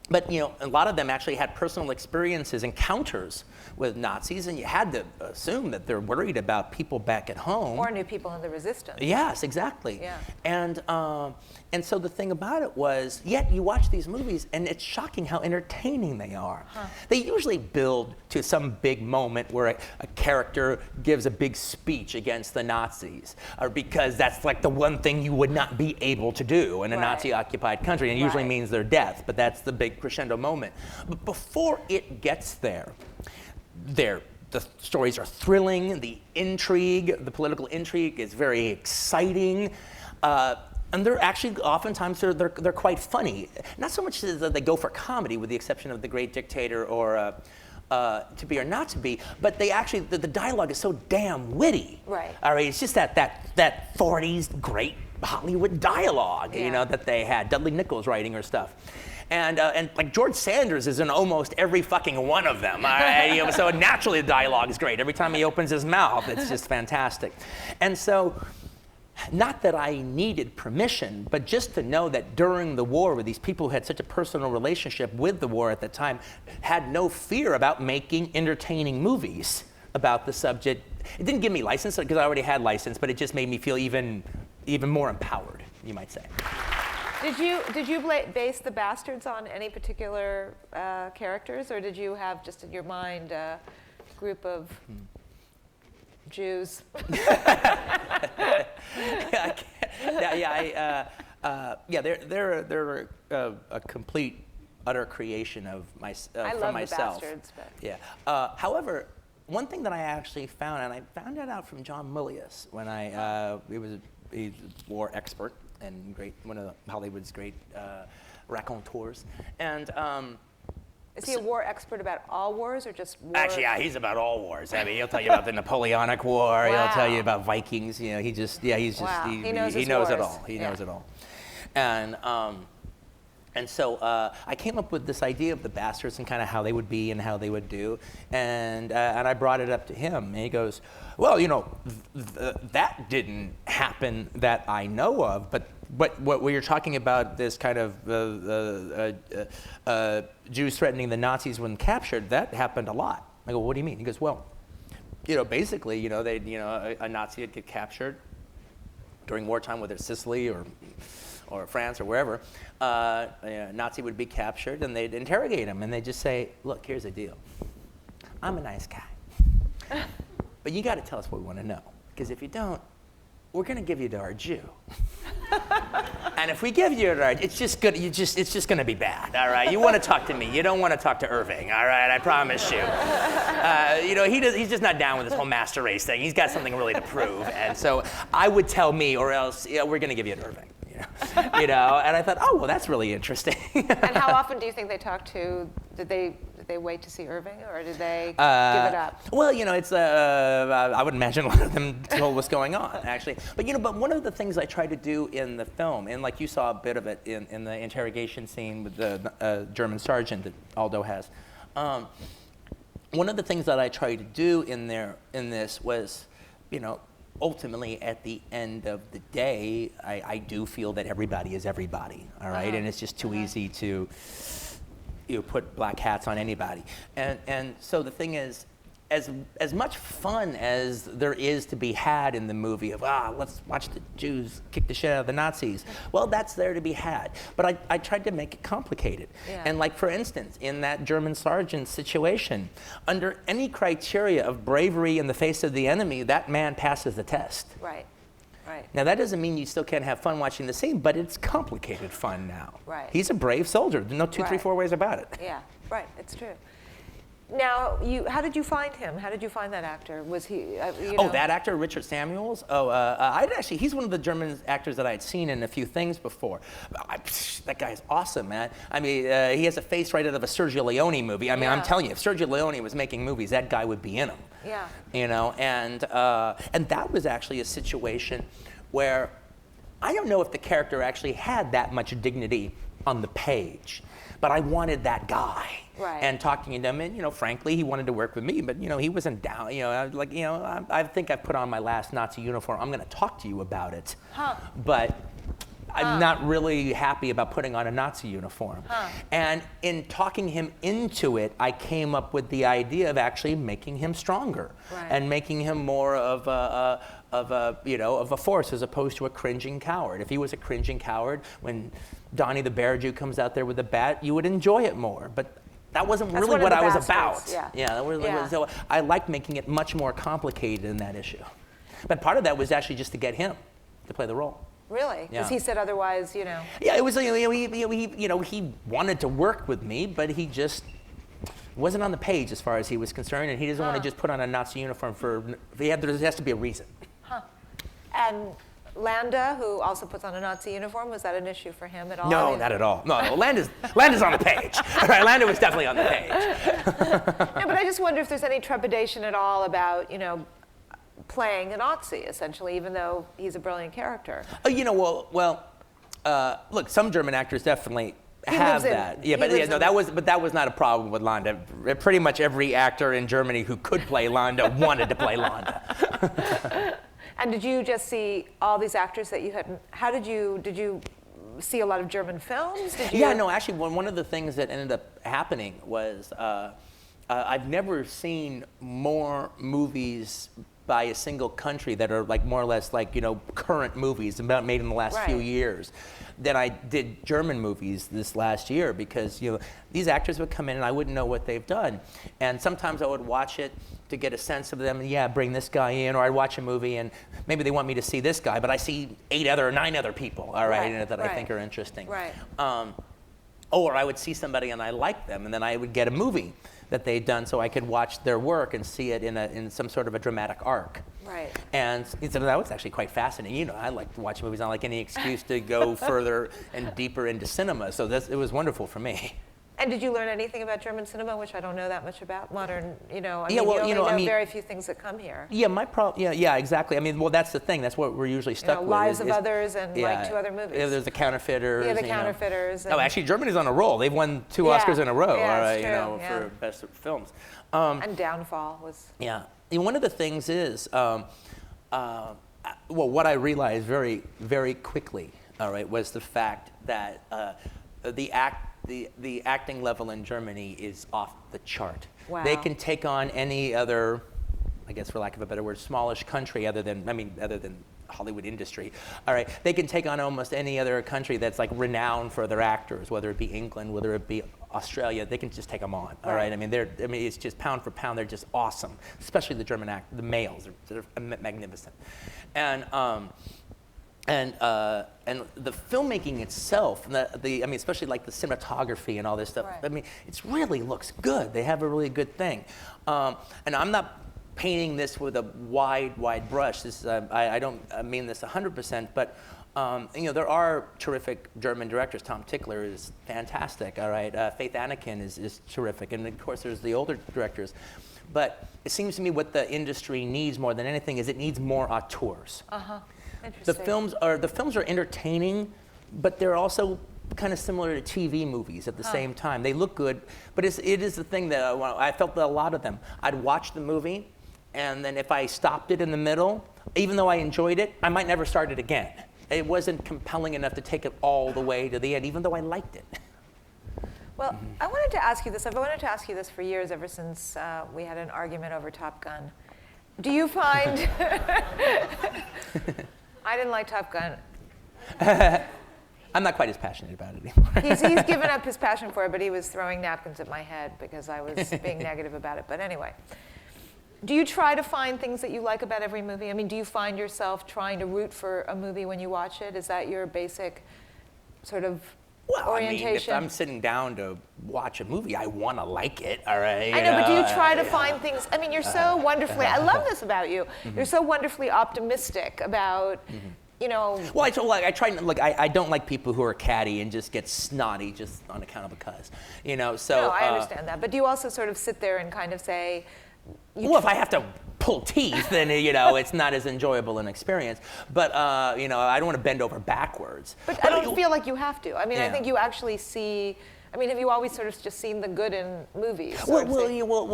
But a lot of them actually had personal experiences, encounters with Nazis, and you had to assume that they're worried about people back at home. Or knew people in the resistance. Yes, exactly. Yeah. And so the thing about it was, yet you watch these movies, and it's shocking how entertaining they are. Huh. They usually build to some big moment where a character gives a big speech against the Nazis, or because that's like the one thing you would not be able to do in a Right. Nazi-occupied country, and it usually Right. means their death. But that's the big crescendo moment. But before it gets there, the stories are thrilling, the intrigue, the political intrigue is very exciting. And they're actually, oftentimes, they're quite funny. Not so much that they go for comedy, with the exception of The Great Dictator or To Be or Not to Be, but they actually, the dialogue is so damn witty. Right. All right, it's just that 40s great Hollywood dialogue, Yeah. that they had. Dudley Nichols writing her stuff. And like George Sanders is in almost every fucking one of them. So naturally the dialogue is great. Every time he opens his mouth, it's just fantastic. And so, not that I needed permission, but just to know that during the war, where these people who had such a personal relationship with the war at the time had no fear about making entertaining movies about the subject. It didn't give me license, because I already had license, but it just made me feel even more empowered, you might say. Did you base the Bastards on any particular characters, or did you have just in your mind a group of Jews? They're a complete, utter creation of I from love myself. the Bastards, but Yeah. However, one thing that I actually found, and I found it out from John Milius when he's a war expert and one of Hollywood's great raconteurs, and. Is he a war expert about all wars or just war? Actually, yeah, he's about all wars. I mean, he'll tell you about the Napoleonic War. Wow. He'll tell you about Vikings. He knows He knows it wars. all. He knows it all. And so I came up with this idea of the Bastards and kind of how they would be and how they would do, and I brought it up to him, and he goes, "Well, that didn't happen that I know of, but what you're talking about, this kind of Jews threatening the Nazis when captured, that happened a lot." I go, "What do you mean?" He goes, "Well, basically, a Nazi would get captured during wartime, whether it's Sicily or France or wherever. A Nazi would be captured, and they'd interrogate him, and they'd just say, 'Look, here's the deal. I'm a nice guy, but you got to tell us what we want to know, because if you don't, we're going to give you to our Jew. And if we give you to our, it's just going to be bad. All right, you want to talk to me. You don't want to talk to Irving. All right, I promise you. He's just not down with this whole master race thing. He's got something really to prove, and so I would tell me, or else we're going to give you to Irving." And I thought, oh, well, that's really interesting. And how often do you think they talked to? Did they wait to see Irving, or did they give it up? Well, it's I would imagine a lot of them told what's going on, actually. But one of the things I tried to do in the film, and like you saw a bit of it in the interrogation scene with the German sergeant that Aldo has, one of the things that I tried to do in this was, ultimately, at the end of the day, I do feel that everybody is everybody, all right? And it's just too easy to put black hats on anybody. And so the thing is, as much fun as there is to be had in the movie of, let's watch the Jews kick the shit out of the Nazis, well, that's there to be had. But I tried to make it complicated. Yeah. And like, for instance, in that German sergeant situation, under any criteria of bravery in the face of the enemy, that man passes the test. Right. Now, that doesn't mean you still can't have fun watching the scene, but it's complicated fun now. Right. He's a brave soldier. There's no two, three, Right. four ways about it. Yeah, right. It's true. Now, how did you find him? How did you find that actor? Was he? That actor, Richard Samuels. He's one of the German actors that I had seen in a few things before. That guy's awesome, man. I mean, he has a face right out of a Sergio Leone movie. I mean, I'm telling you, if Sergio Leone was making movies, that guy would be in them. Yeah. And that was actually a situation where I don't know if the character actually had that much dignity on the page, but I wanted that guy. Right. And talking to him, and frankly, he wanted to work with me, but he wasn't down. I think I put on my last Nazi uniform. I'm going to talk to you about it. Huh. But I'm not really happy about putting on a Nazi uniform. And in talking him into it, I came up with the idea of actually making him stronger and making him more of a force as opposed to a cringing coward. If he was a cringing coward, when Donnie the Bear Jew comes out there with a bat, you would enjoy it more. But that wasn't really what I was about. So I liked making it much more complicated in that issue. But part of that was actually just to get him to play the role. Really? Because he said otherwise, Yeah, it was, he wanted to work with me, but he just wasn't on the page as far as he was concerned, and he doesn't want to just put on a Nazi uniform there has to be a reason. And Landa, who also puts on a Nazi uniform, was that an issue for him at all? No, not at all. No, Landa's on the page. Right, Landa was definitely on the page. No, but I just wonder if there's any trepidation at all about, playing a Nazi, essentially, even though he's a brilliant character. Look, some German actors definitely have that. That was not a problem with Landa. Pretty much every actor in Germany who could play Landa wanted to play Landa. And did you just see all these actors that you hadn't? Did you see a lot of German films? Actually, one of the things that ended up happening was I've never seen more movies by a single country that are like more or less like current movies made in the last few years than I did German movies this last year, because these actors would come in and I wouldn't know what they've done, and sometimes I would watch it to get a sense of them. Bring this guy in, or I'd watch a movie and maybe they want me to see this guy, but I see 9 other people, in it that I think are interesting. Or I would see somebody and I like them, and then I would get a movie that they'd done so I could watch their work and see it in some sort of a dramatic arc. And so that was actually quite fascinating. I like to watch movies. I like any excuse to go further and deeper into cinema. So it was wonderful for me. And did you learn anything about German cinema, which I don't know that much about? Modern, you know very few things that come here. Yeah, exactly. That's the thing. That's what we're usually stuck with. Lives of Others and like 2 other movies. Yeah, there's The Counterfeiters. Yeah, The Counterfeiters. Actually, Germany's on a roll. They've won 2 Oscars in a row. For best films. And Downfall was. Yeah. And one of the things is, what I realized very, very quickly, was the fact that the acting level in Germany is off the chart. Wow. They can take on any other, I guess for lack of a better word, smallish country other than Hollywood industry. They can take on almost any other country that's like renowned for their actors, whether it be England, whether it be Australia. They can just take them on. It's just pound for pound, they're just awesome. Especially the German the males, they're magnificent. And the filmmaking itself, especially like the cinematography and all this stuff. It really looks good. They have a really good thing. And I'm not painting this with a wide brush. This is I don't mean this 100%, but there are terrific German directors. Tom Tickler is fantastic. Faith Anakin is terrific, and of course there's the older directors. But it seems to me what the industry needs more than anything is it needs more auteurs. The films are entertaining, but they're also kind of similar to TV movies at the same time. They look good, but it is the thing that I felt that a lot of them. I'd watch the movie, and then if I stopped it in the middle, even though I enjoyed it, I might never start it again. It wasn't compelling enough to take it all the way to the end, even though I liked it. Well, I wanted to ask you this. I've wanted to ask you this for years, ever since we had an argument over Top Gun. Do you find... I didn't like Top Gun. I'm not quite as passionate about it anymore. He's given up his passion for it, but he was throwing napkins at my head because I was being negative about it. But anyway, do you try to find things that you like about every movie? Do you find yourself trying to root for a movie when you watch it? Is that your basic sort of orientation? If I'm sitting down to watch a movie, I want to like it, all right? I know, but do you try to find things? You're so wonderfully, I love this about you. You're so wonderfully optimistic about, Well, I try to, I don't like people who are catty and just get snotty just on account of a cuz, so. No, I understand that. But do you also sort of sit there and kind of say, if I have to pull teeth, then it's not as enjoyable an experience. But I don't want to bend over backwards. But I don't feel like you have to. I think you actually see I mean, have you always sort of just seen the good in movies? Well,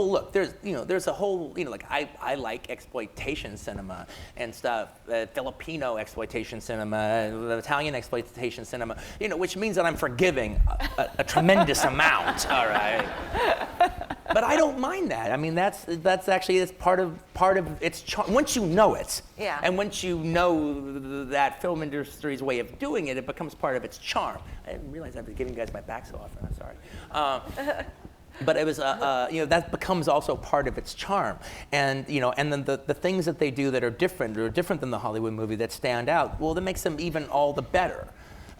look, there's a whole, like I like exploitation cinema and stuff, Filipino exploitation cinema, Italian exploitation cinema, which means that I'm forgiving a tremendous amount, all right? But I don't mind that. I mean, that's part of its charm. Once you know it, yeah. And once you know that film industry's way of doing it, it becomes part of its charm. I didn't realize I've been giving you guys my back so often. I'm sorry. But it was, that becomes also part of its charm. And, and then the things that they do that are different than the Hollywood movie that stand out, well, that makes them even all the better.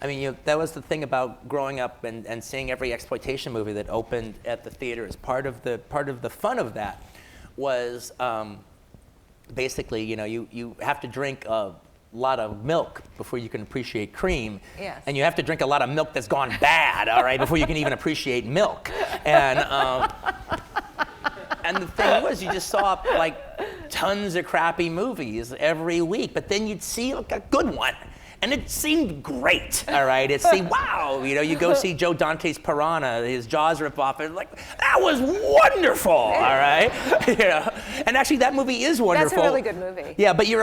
I mean, that was the thing about growing up and seeing every exploitation movie that opened at the theaters. Part of the fun of that was basically, you have to drink a lot of milk before you can appreciate cream. Yes. And you have to drink a lot of milk that's gone bad, all right, before you can even appreciate milk. And and the thing was, you just saw like tons of crappy movies every week, but then you'd see like a good one. And it seemed great, all right? It seemed, wow, you go see Joe Dante's Piranha, his Jaws ripoff, and like, that was wonderful, all right? And actually that movie is wonderful. That's a really good movie. Yeah, but your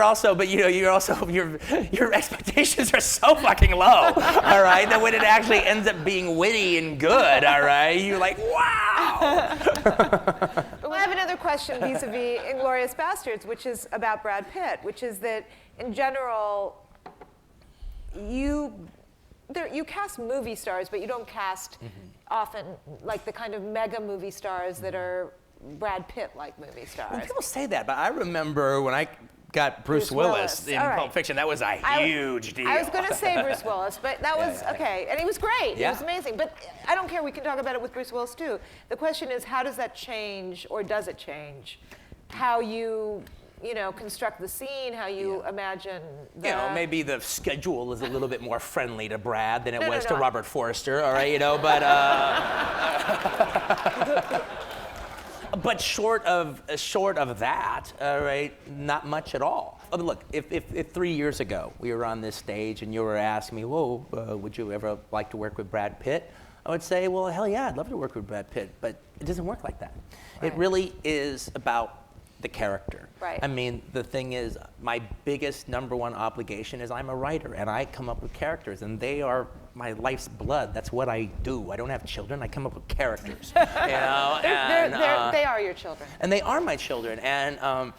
expectations are so fucking low, all right? That when it actually ends up being witty and good, all right, you're like, wow. But I have another question vis-a-vis Inglourious Basterds, which is about Brad Pitt, which is that in general, you cast movie stars, but you don't cast often like the kind of mega movie stars that are Brad Pitt-like movie stars. Well, people say that, but I remember when I got Bruce Willis in Pulp Fiction, that was a huge deal. I was going to say Bruce Willis, but that was okay. And he was great. Yeah. He was amazing. But I don't care. We can talk about it with Bruce Willis, too. The question is, how does that change, or does it change, how you construct the scene, how you imagine the... maybe the schedule is a little bit more friendly to Brad than it was to Robert Forster, all right, but... but short of that, all right, not much at all. I mean, look, if 3 years ago we were on this stage and you were asking me, whoa, would you ever like to work with Brad Pitt? I would say, well, hell yeah, I'd love to work with Brad Pitt, but it doesn't work like that. Right. It really is about the character. Right. I mean, the thing is, my biggest number one obligation is I'm a writer, and I come up with characters, and they are my life's blood. That's what I do. I don't have children. I come up with characters. They are your children. And they are my children. And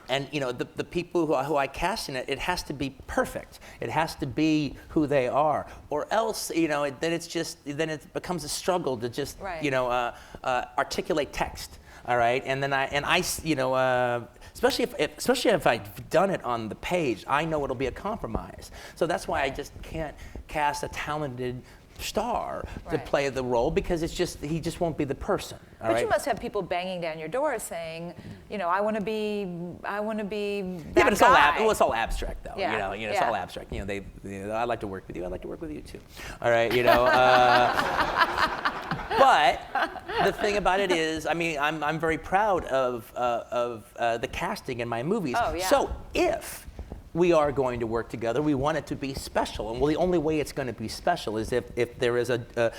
the people who I cast in it, it has to be perfect. It has to be who they are, or else, then it becomes a struggle to just, articulate text. All right, and I especially if I've done it on the page, I know it'll be a compromise. So that's why I just can't cast a talented star to play the role, because he just won't be the person. But you must have people banging down your door saying, I want to be that yeah, but guy. It's all abstract though. Yeah. It's all abstract. I'd like to work with you. I'd like to work with you too. All right, But the thing about it is, I mean, I'm very proud of the casting in my movies. Oh, yeah. So if we are going to work together, we want it to be special. And well, the only way it's going to be special is if there is a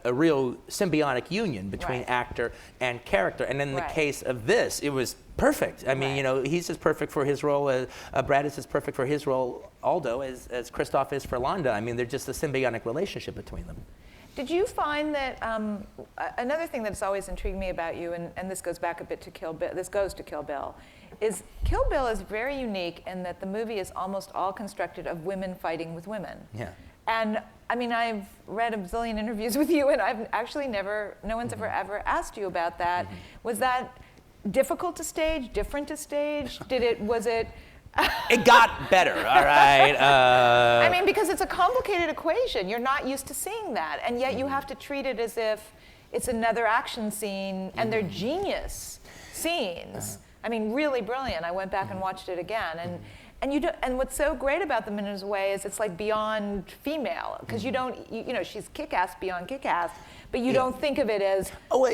real symbiotic union between actor and character. And in the case of this, it was perfect. I mean, he's as perfect for his role, Brad is as perfect for his role, Aldo, as Christoph is for Landa. I mean, they're just a symbiotic relationship between them. Did you find that another thing that's always intrigued me about you, and this goes back a bit to Kill Bill, is Kill Bill is very unique in that the movie is almost all constructed of women fighting with women. Yeah. And I mean, I've read a bazillion interviews with you, and I've actually no one's ever asked you about that. Was that difficult to stage, different to stage? Was it? It got better, all right? I mean, because it's a complicated equation. You're not used to seeing that, and yet you have to treat it as if it's another action scene, and they're genius scenes. I mean, really brilliant. I went back and watched it again, and what's so great about them in a way is it's like beyond female, because she's kick-ass beyond kick-ass, but you don't think of it as. Oh,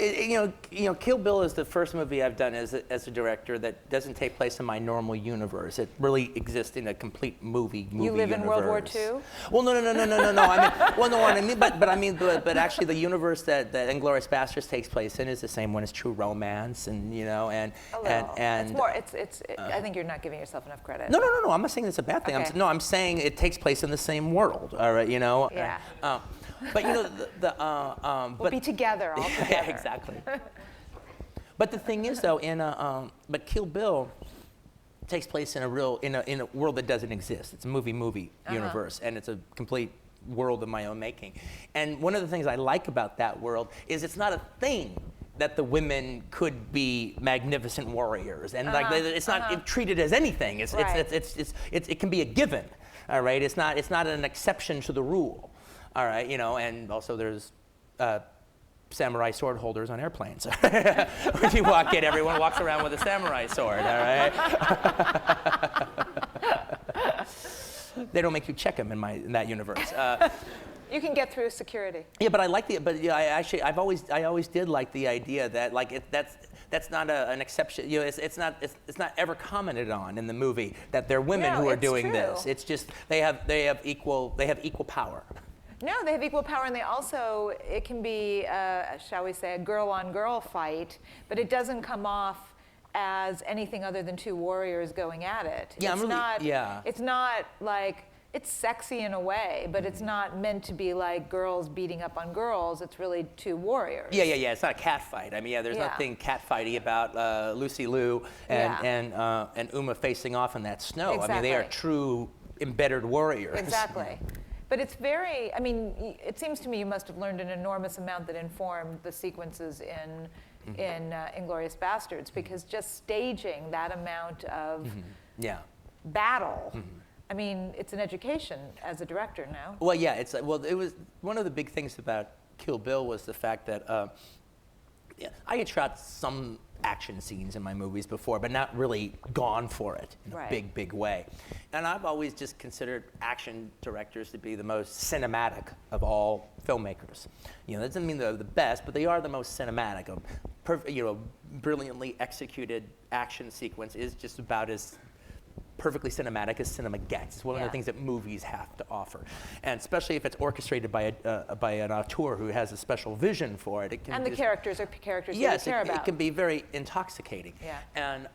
Kill Bill is the first movie I've done as a director that doesn't take place in my normal universe. It really exists in a complete movie You live universe. in World War II? Well, no. But actually, the universe that Inglourious Basterds takes place in is the same one as True Romance, and It's more. I think you're not giving yourself enough credit. No. I'm not saying it's a bad thing. Okay. I'm saying it takes place in the same world. All right, Yeah. But We'll be together all together. Yeah, exactly. But the thing is, though, but Kill Bill takes place in a world that doesn't exist. It's a movie universe, and it's a complete world of my own making. And one of the things I like about that world is it's not a thing that the women could be magnificent warriors, and it's not treated as anything. It can be a given. All right, it's not an exception to the rule. All right, and also there's samurai sword holders on airplanes. When you walk in, everyone walks around with a samurai sword. All right. They don't make you check them in that universe. You can get through security. Yeah, but I like I always did like the idea that that's not an exception. It's not ever commented on in the movie that they're women who are doing this. It's just they have equal power. No, they have equal power, and it can be, shall we say, a girl-on-girl fight, but it doesn't come off as anything other than two warriors going at it. Yeah, It's not like, it's sexy in a way, but it's not meant to be like girls beating up on girls. It's really two warriors. Yeah. It's not a cat fight. I mean, there's nothing cat fighty about Lucy Liu and Uma facing off in that snow. Exactly. I mean, they are true embedded warriors. Exactly. But it's very, it seems to me you must have learned an enormous amount that informed the sequences in Inglourious Basterds, because just staging that amount of battle, it's an education as a director now. Well, yeah, it was one of the big things about Kill Bill was the fact that I had shot some action scenes in my movies before, but not really gone for it in a big way. And I've always just considered action directors to be the most cinematic of all filmmakers. That doesn't mean they're the best, but they are the most cinematic. Brilliantly executed action sequence is just about as perfectly cinematic as cinema gets. It's one of the things that movies have to offer, and especially if it's orchestrated by an auteur who has a special vision for it. And the characters are characters you care about. It can be very intoxicating. Yeah.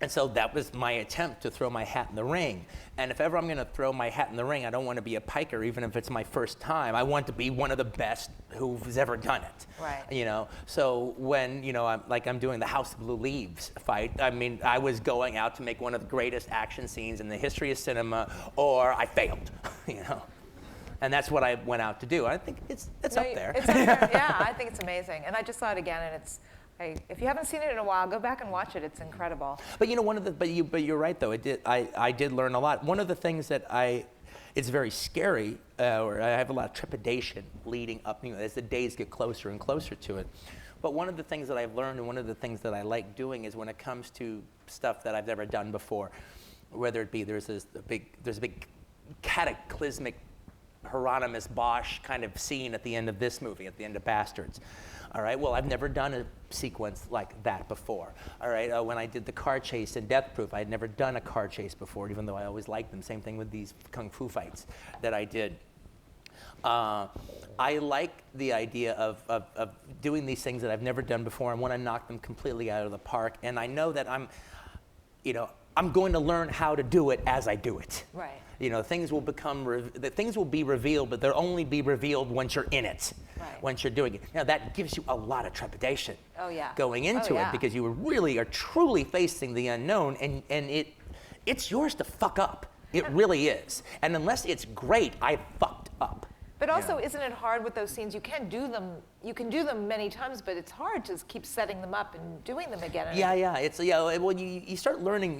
And so that was my attempt to throw my hat in the ring. And if ever I'm going to throw my hat in the ring, I don't want to be a piker, even if it's my first time. I want to be one of the best who's ever done it. Right. So when I'm doing the House of Blue Leaves fight, I was going out to make one of the greatest action scenes in the history of cinema, or I failed. And that's what I went out to do. I think it's up there. It's up there. Yeah, I think it's amazing. And I just saw it again, and if you haven't seen it in a while, go back and watch it. It's incredible. But you're right though. I did learn a lot. One of the things that it's very scary, or I have a lot of trepidation leading up, as the days get closer and closer to it. But one of the things that I've learned, and one of the things that I like doing, is when it comes to stuff that I've never done before, whether it be there's a big cataclysmic Hieronymus Bosch kind of scene at the end of this movie, at the end of Bastards. All right, well, I've never done a sequence like that before. All right, when I did the car chase in Death Proof, I had never done a car chase before, even though I always liked them. Same thing with these kung fu fights that I did. I like the idea of doing these things that I've never done before and want to knock them completely out of the park. And I know that I'm going to learn how to do it as I do it. Right. Things will be revealed, but they'll only be revealed once you're in it, once you're doing it. Now that gives you a lot of trepidation going into it, because you really are truly facing the unknown, and it's yours to fuck up. It really is. And unless it's great, I fucked up. But also, isn't it hard with those scenes? You can do them many times, but it's hard to keep setting them up and doing them again. Yeah. It's Well, you start learning.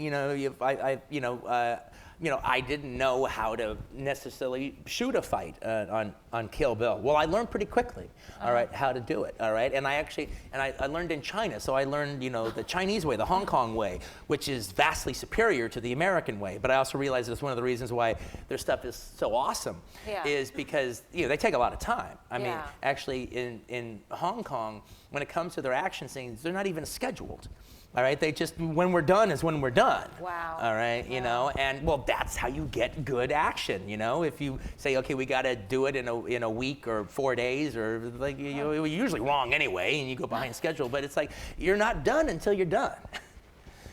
I didn't know how to necessarily shoot a fight on Kill Bill. Well, I learned pretty quickly, all right, how to do it, all right? And I learned in China, so I learned, the Chinese way, the Hong Kong way, which is vastly superior to the American way. But I also realized it's one of the reasons why their stuff is so awesome, is because, they take a lot of time. I mean, actually, in Hong Kong, when it comes to their action scenes, they're not even scheduled. All right, they just, when we're done is when we're done. Wow. All right, and well, that's how you get good action, If you say, okay, we got to do it in a week or 4 days, or like, you're usually wrong anyway, and you go behind schedule, but it's like, you're not done until you're done.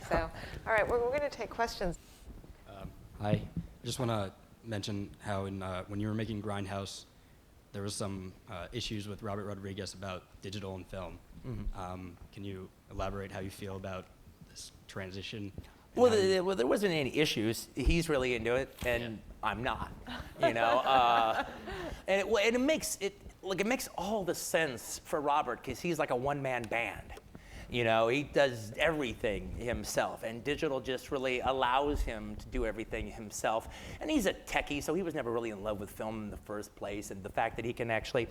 So, all right, we're going to take questions. Hi, I just want to mention how when you were making Grindhouse, there was some issues with Robert Rodriguez about digital and film. Mm-hmm. Can you elaborate how you feel about this transition? Well, there wasn't any issues. He's really into it, and I'm not. And it makes all the sense for Robert, because he's like a one-man band. He does everything himself, and digital just really allows him to do everything himself. And he's a techie, so he was never really in love with film in the first place. And the fact that he can actually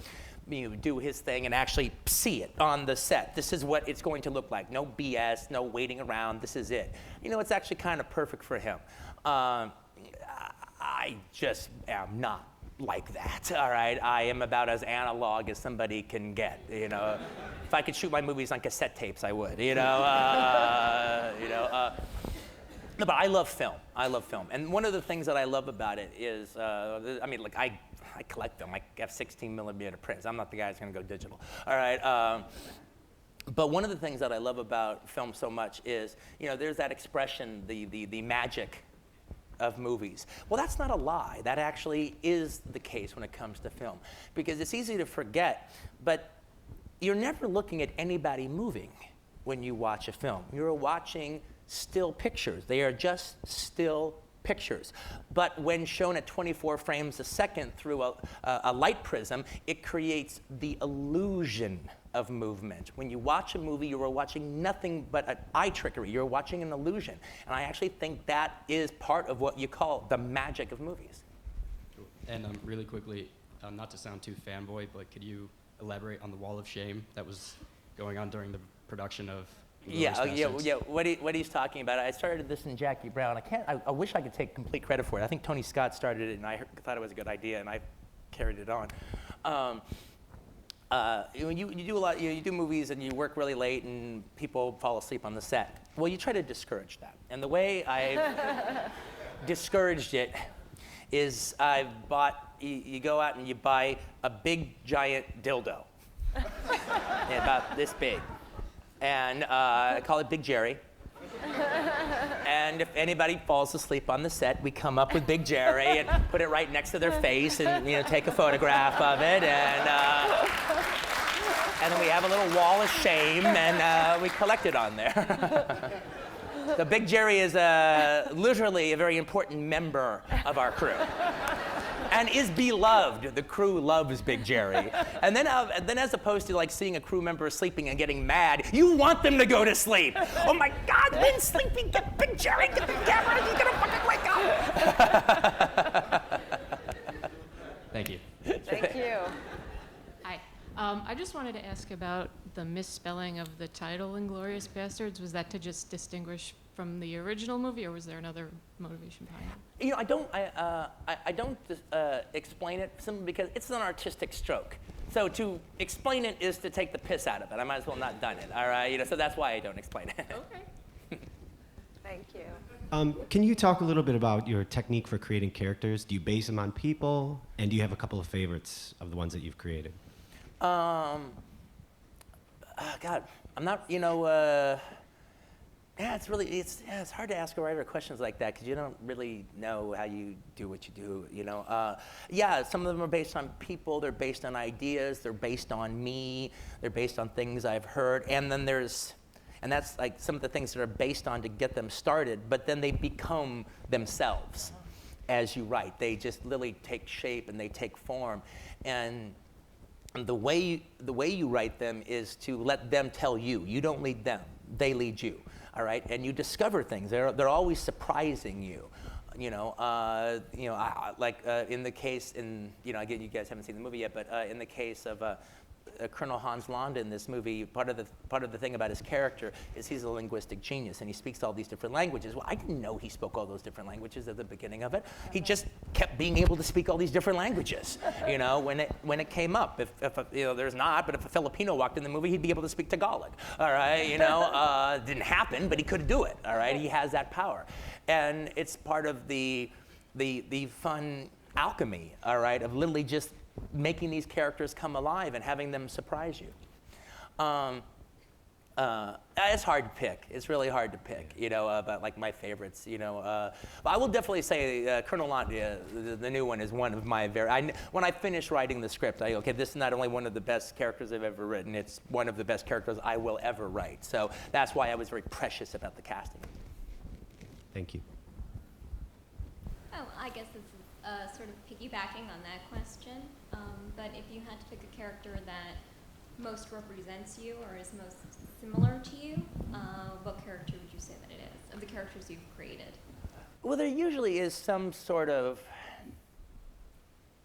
do his thing and actually see it on the set. This is what it's going to look like. No BS, no waiting around. This is it. It's actually kind of perfect for him. I just am not like that, all right? I am about as analog as somebody can get, If I could shoot my movies on cassette tapes, I would, No, but I love film. And one of the things that I love about it is, I collect film. I have 16 millimeter prints. I'm not the guy who's going to go digital, all right? But one of the things that I love about film so much is, there's that expression, the magic of movies. Well, that's not a lie. That actually is the case when it comes to film, because it's easy to forget, but you're never looking at anybody moving when you watch a film. You're watching still pictures. They are just still pictures. But when shown at 24 frames a second through a light prism, it creates the illusion of movement. When you watch a movie, you are watching nothing but an eye trickery. You're watching an illusion. And I actually think that is part of what you call the magic of movies. Cool. And really quickly, not to sound too fanboy, but could you elaborate on the wall of shame that was going on during the production of Inglourious Basterds? What he's talking about. I started this in Jackie Brown. I wish I could take complete credit for it. I think Tony Scott started it, and I thought it was a good idea, and I carried it on. You do a lot. You do movies, and you work really late, and people fall asleep on the set. Well, you try to discourage that, and the way I discouraged it is I've bought. You go out and you buy a big giant dildo, about this big. And I call it Big Jerry. And if anybody falls asleep on the set, we come up with Big Jerry and put it right next to their face and take a photograph of it. And then we have a little wall of shame, and we collect it on there. So Big Jerry is literally a very important member of our crew. And is beloved. The crew loves Big Jerry. And then as opposed to seeing a crew member sleeping and getting mad, you want them to go to sleep. Oh my God, Lynn's sleeping. Get Big Jerry, get the camera. He's gonna fucking wake up. Thank you. Thank you. Hi. I just wanted to ask about the misspelling of the title Inglourious Basterds. Was that to just distinguish from the original movie, or was there another motivation behind it? I don't explain it simply because it's an artistic stroke. So to explain it is to take the piss out of it. I might as well not done it. All right. So that's why I don't explain it. Okay. Thank you. Can you talk a little bit about your technique for creating characters? Do you base them on people, and do you have a couple of favorites of the ones that you've created? God, I'm not. It's hard to ask a writer questions like that because you don't really know how you do what you do, some of them are based on people, they're based on ideas, they're based on me, they're based on things I've heard, and then that's like some of the things that are based on to get them started, but then they become themselves as you write. They just literally take shape and they take form, and the way you write them is to let them tell you. You don't lead them, they lead you. All right, and you discover things. They're always surprising you. In the case, again, you guys haven't seen the movie yet, but in the case of Colonel Hans Landa in this movie, part of the thing about his character is he's a linguistic genius and he speaks all these different languages. Well, I didn't know he spoke all those different languages at the beginning of it. He just kept being able to speak all these different languages. When it came up, if there's not, but if a Filipino walked in the movie, he'd be able to speak Tagalog. All right, it didn't happen, but he could do it. All right, he has that power, and it's part of the fun alchemy. All right, of literally just making these characters come alive and having them surprise you. It's hard to pick. It's really hard to pick, about like my favorites, But I will definitely say Colonel Landa, the new one, is one of my when I finished writing the script, this is not only one of the best characters I've ever written, it's one of the best characters I will ever write. So that's why I was very precious about the casting. Thank you. Oh, I guess this is sort of piggybacking on that question. But if you had to pick a character that most represents you or is most similar to you, what character would you say that it is, of the characters you've created? Well, there usually is some sort of...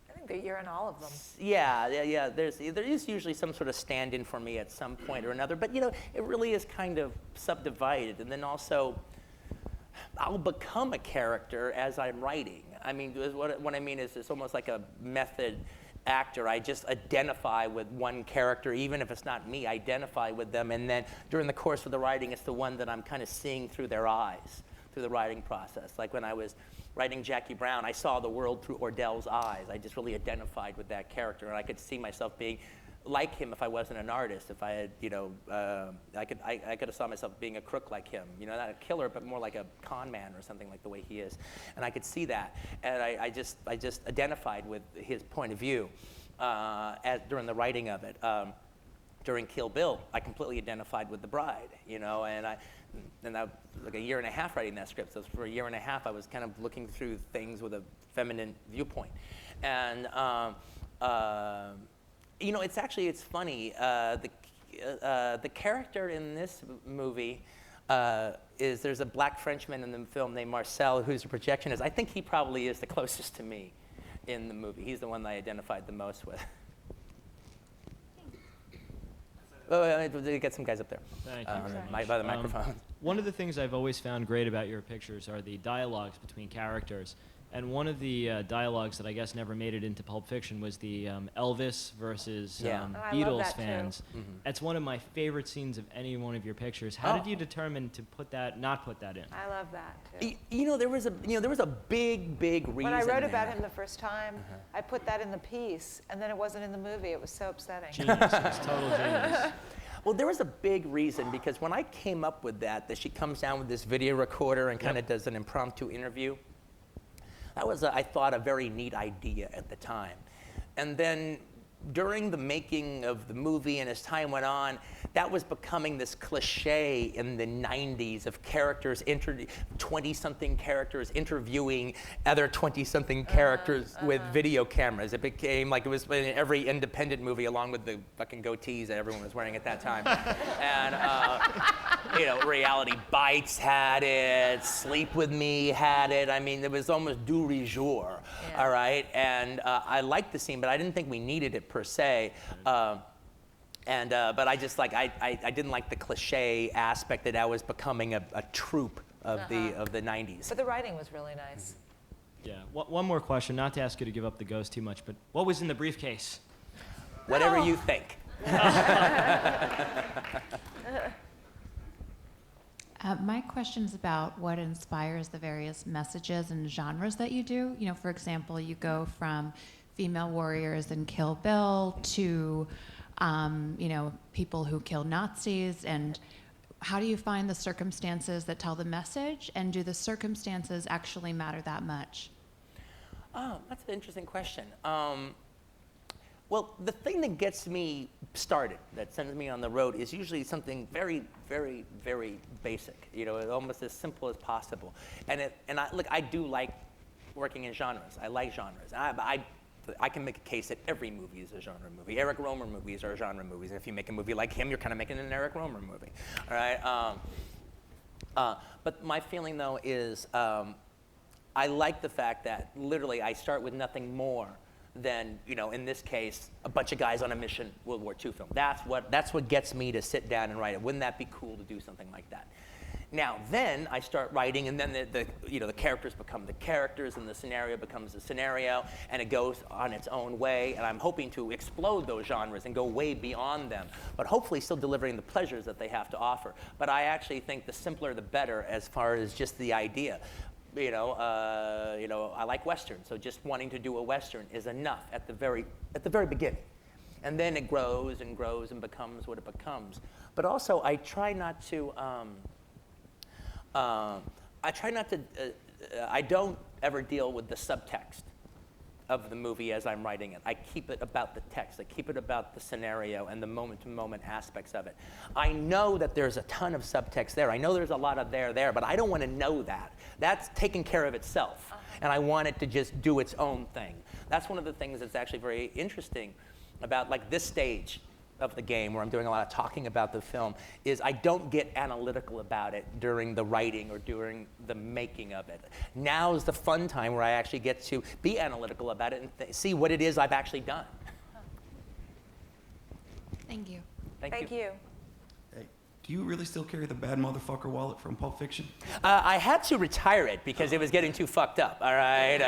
I think that you're in all of them. Yeah. There is usually some sort of stand-in for me at some point or another. But, it really is kind of subdivided. And then also, I'll become a character as I'm writing. I mean, what I mean is it's almost like a method actor. I just identify with one character, even if it's not me, identify with them. And then during the course of the writing, it's the one that I'm kind of seeing through their eyes, through the writing process. Like when I was writing Jackie Brown, I saw the world through Ordell's eyes. I just really identified with that character. And I could see myself being like him if I wasn't an artist. If I had, I could have saw myself being a crook like him. Not a killer, but more like a con man or something like the way he is. And I could see that, and I just identified with his point of view during the writing of it. During Kill Bill, I completely identified with the bride. And I like a year and a half writing that script. So for a year and a half, I was kind of looking through things with a feminine viewpoint, and. It's funny. The character in this movie there's a black Frenchman in the film named Marcel, who's a projectionist. I think he probably is the closest to me in the movie. He's the one that I identified the most with. Get some guys up there. Thank you. By the microphone. One of the things I've always found great about your pictures are the dialogues between characters. And one of the dialogues that I guess never made it into Pulp Fiction was the Elvis versus I love Beatles that fans. Mm-hmm. That's one of my favorite scenes of any one of your pictures. How did you determine to not put that in? I love that too. There was a big reason. When I wrote about there. him the first time, I put that in the piece, and then it wasn't in the movie. It was so upsetting. Genius. It's total genius. Well, there was a big reason, because when I came up with that she comes down with this video recorder and kind of does an impromptu interview. That was, I thought, a very neat idea at the time. And then during the making of the movie and as time went on, that was becoming this cliche in the 90s of characters, 20-something characters interviewing other 20-something characters with video cameras. It became like it was in every independent movie, along with the fucking goatees that everyone was wearing at that time. And, Reality Bites had it, Sleep With Me had it. I mean, it was almost du jour, all right? And I liked the scene, but I didn't think we needed it per se. But I just I didn't like the cliche aspect that I was becoming a troupe of the 90s. But the writing was really nice. Yeah. One more question, not to ask you to give up the ghost too much, but what was in the briefcase? Whatever you think. My question is about what inspires the various messages and genres that you do. For example, you go from female warriors in Kill Bill to, people who kill Nazis. And how do you find the circumstances that tell the message? And do the circumstances actually matter that much? Oh, that's an interesting question. Well, the thing that gets me started, that sends me on the road, is usually something very, very, very basic. Almost as simple as possible. I do like working in genres. I like genres. I can make a case that every movie is a genre movie. Eric Romer movies are genre movies. If you make a movie like him, you're kind of making an Eric Romer movie. All right. But my feeling though is, I like the fact that literally I start with nothing more than, in this case, a bunch of guys on a mission, World War II film. That's what gets me to sit down and write it. Wouldn't that be cool to do something like that? Now, then I start writing, and then the characters become the characters, and the scenario becomes the scenario, and it goes on its own way. And I'm hoping to explode those genres and go way beyond them, but hopefully still delivering the pleasures that they have to offer. But I actually think the simpler the better, as far as just the idea. I like Western, so just wanting to do a Western is enough at the very beginning. And then it grows and grows and becomes what it becomes. But also, I try not to. I don't ever deal with the subtext of the movie as I'm writing it. I keep it about the text. I keep it about the scenario and the moment-to-moment aspects of it. I know that there's a ton of subtext there. I know there's a lot of there, but I don't want to know that. That's taking care of itself. And I want it to just do its own thing. That's one of the things that's actually very interesting about like this stage of the game, where I'm doing a lot of talking about the film, is I don't get analytical about it during the writing or during the making of it. Now is the fun time where I actually get to be analytical about it and see what it is I've actually done. Thank you. Thank you. Hey, do you really still carry the bad motherfucker wallet from Pulp Fiction? I had to retire it because it was getting too fucked up, all right?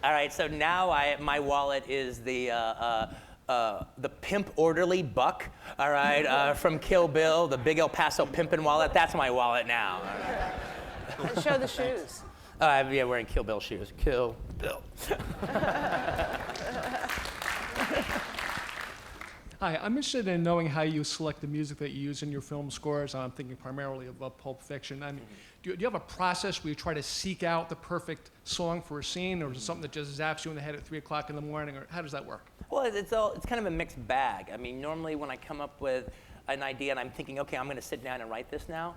All right, so now my wallet is the pimp orderly buck, all right, from Kill Bill, the big El Paso pimpin' wallet. That's my wallet now. And show the shoes. Yeah, wearing Kill Bill shoes. Kill Bill. Hi, I'm interested in knowing how you select the music that you use in your film scores. I'm thinking primarily of Pulp Fiction. I mean, do you have a process where you try to seek out the perfect song for a scene, or is it something that just zaps you in the head at 3 o'clock in the morning, or how does that work? Well, it's kind of a mixed bag. I mean, normally when I come up with an idea and I'm thinking, okay, I'm going to sit down and write this now,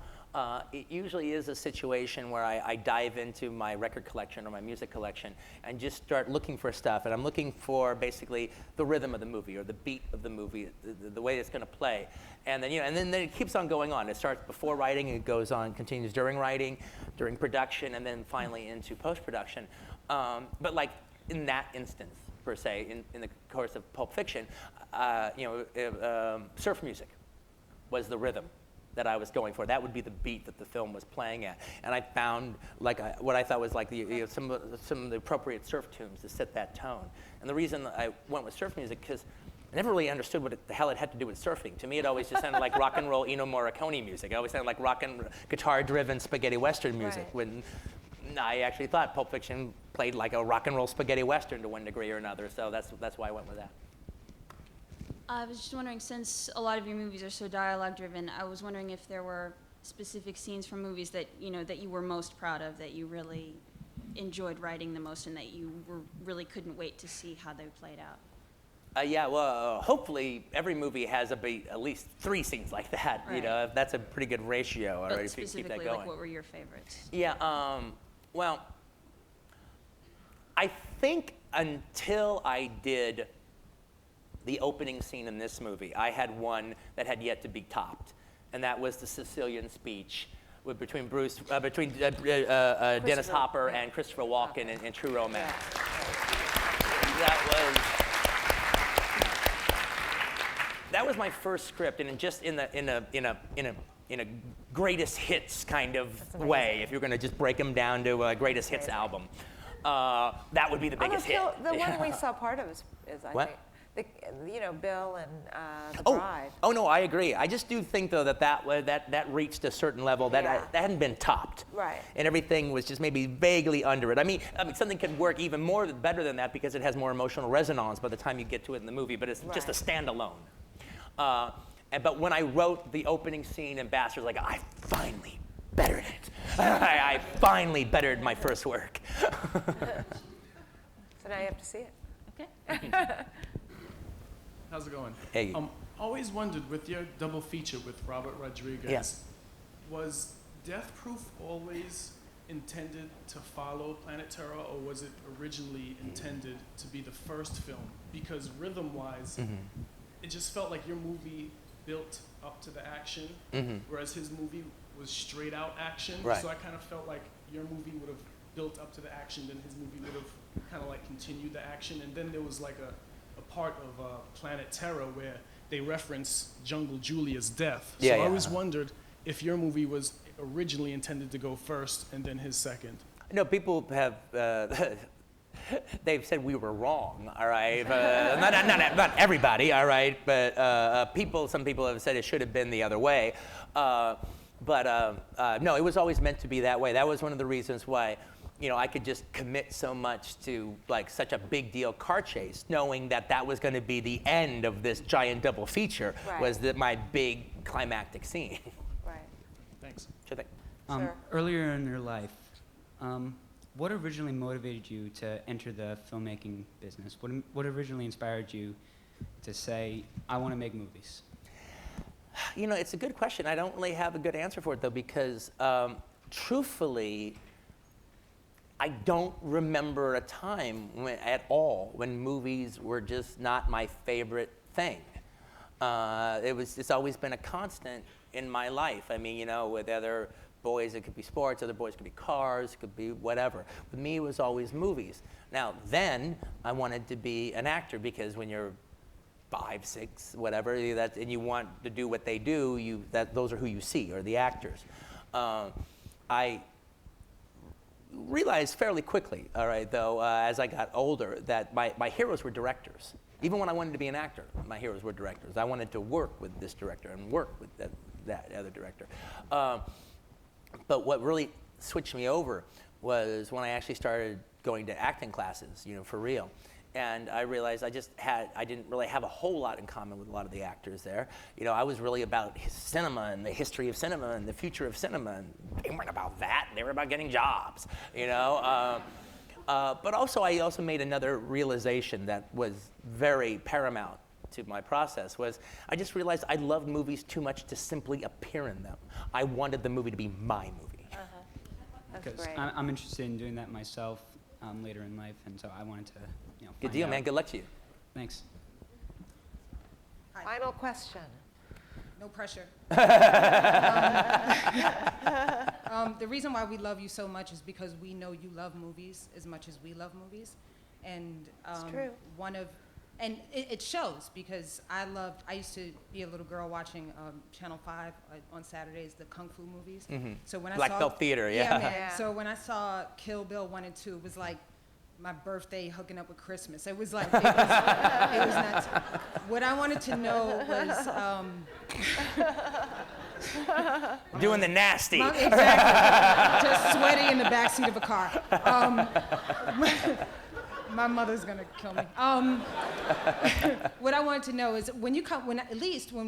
it usually is a situation where I dive into my record collection or my music collection and just start looking for stuff. And I'm looking for basically the rhythm of the movie or the beat of the movie, the way it's going to play. And then, and then it keeps on going on. It starts before writing, it goes on, continues during writing, during production, and then finally into post-production. But like in that instance, per se, in the course of Pulp Fiction, surf music was the rhythm that I was going for. That would be the beat that the film was playing at. And I found what I thought was like some of the appropriate surf tunes to set that tone. And the reason I went with surf music, because I never really understood what the hell it had to do with surfing. To me, it always just sounded like rock and roll Ennio Morricone music. It always sounded like guitar-driven spaghetti western music. Right. When I actually thought Pulp Fiction played like a rock and roll spaghetti western to one degree or another. So that's why I went with that. I was just wondering, since a lot of your movies are so dialogue-driven, I was wondering if there were specific scenes from movies that you were most proud of, that you really enjoyed writing the most, and that you really couldn't wait to see how they played out. Yeah, well, hopefully every movie has at least 3 scenes like that. Right. That's a pretty good ratio. But Already, if you keep that going. like, what were your favorites? Yeah. Well, I think until I did the opening scene in this movie, I had one that had yet to be topped, and that was the Sicilian speech between Dennis Hopper and Christopher Walken in True Romance. That was my first script, and just in a greatest hits kind of way. If you're going to just break them down to a greatest hits album, that would be the biggest hit. The one we saw part of is I What? think. Bill and the Bride. Oh no, I agree. I just do think though that reached a certain level that hadn't been topped. Right. And everything was just maybe vaguely under it. I mean, something could work even better than that because it has more emotional resonance by the time you get to it in the movie. But it's just a standalone. But when I wrote the opening scene in Bastards, I finally bettered it. I finally bettered my first work. So now you have to see it. Okay. How's it going? Hey. Always wondered, with your double feature with Robert Rodriguez, was Death Proof always intended to follow Planet Terror, or was it originally intended to be the first film? Because rhythm-wise, it just felt like your movie built up to the action, whereas his movie was straight out action. Right. So I kind of felt like your movie would have built up to the action, then his movie would have kind of like continued the action. And then there was like a part of Planet Terror where they reference Jungle Julia's death. So I always wondered if your movie was originally intended to go first and then his second. No, people have, they've said we were wrong, all right? Not everybody, all right? But some people have said it should have been the other way. No, it was always meant to be that way. That was one of the reasons why, you know, I could just commit so much to like such a big deal car chase, knowing that that was going to be the end of this giant double feature, was my big climactic scene. Right. Thanks. Sure thing. Sir. Earlier in your life, what originally motivated you to enter the filmmaking business? What originally inspired you to say, I want to make movies? You know, it's a good question. I don't really have a good answer for it, though, because truthfully, I don't remember a time at all when movies were just not my favorite thing. It's always been a constant in my life. I mean, you know, with other boys, it could be sports, other boys could be cars, it could be whatever. With me, it was always movies. Now, then, I wanted to be an actor because when you're 5, 6, whatever, and you want to do what they do, those are who you see, or the actors. I realized fairly quickly, all right, though, as I got older, that my heroes were directors. Even when I wanted to be an actor, my heroes were directors. I wanted to work with this director and work with that other director. But what really switched me over was when I actually started going to acting classes, you know, for real. And I realized I didn't really have a whole lot in common with a lot of the actors there. You know, I was really about cinema and the history of cinema and the future of cinema. And they weren't about that. They were about getting jobs, you know. But also, I also made another realization that was very paramount to my process, was I just realized I loved movies too much to simply appear in them. I wanted the movie to be my movie. That's great. I'm interested in doing that myself later in life, and so I wanted to, you know. Good deal, man. Good luck to you. Thanks. Final question. No pressure. The reason why we love you so much is because we know you love movies as much as we love movies, and It's true. And it shows, because I used to be a little girl watching Channel 5 on Saturdays, the Kung Fu movies. Mm-hmm. So when I Black saw Belt Theater, yeah. man. Yeah. So when I saw Kill Bill 1 and 2, it was like my birthday hooking up with Christmas. It was like, it was nuts. What I wanted to know was, Doing the nasty. Exactly. Just sweaty in the backseat of a car. My mother's gonna kill me. What I wanted to know is when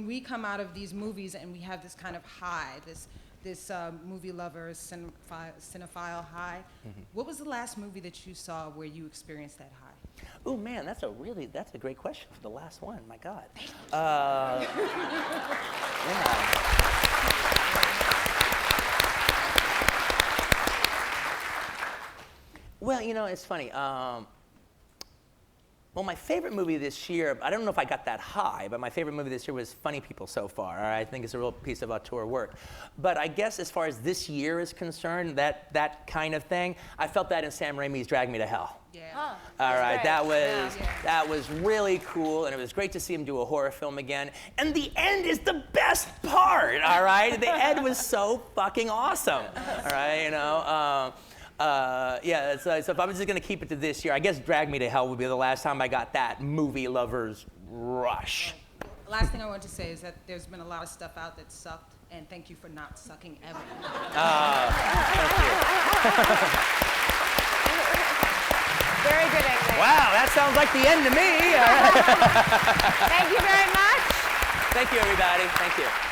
we come out of these movies and we have this kind of high, this movie lover, cinephile high, what was the last movie that you saw where you experienced that high? Oh man, that's a great question for the last one. My God. Yeah. Well, you know, it's funny. Well, my favorite movie this year, I don't know if I got that high, but my favorite movie this year was Funny People so far. I think it's a real piece of auteur work. But I guess as far as this year is concerned, that kind of thing, I felt that in Sam Raimi's Drag Me to Hell. Yeah. Huh. All right, Great. that was really cool, and it was great to see him do a horror film again. And the end is the best part, all right? The end was so fucking awesome, all right, you know? So if I was just gonna keep it to this year, I guess Drag Me to Hell would be the last time I got that movie lover's rush. Right. Last thing I want to say is that there's been a lot of stuff out that sucked, and thank you for not sucking ever. Thank you. Very good English. Wow, that sounds like the end to me. Thank you very much. Thank you, everybody. Thank you.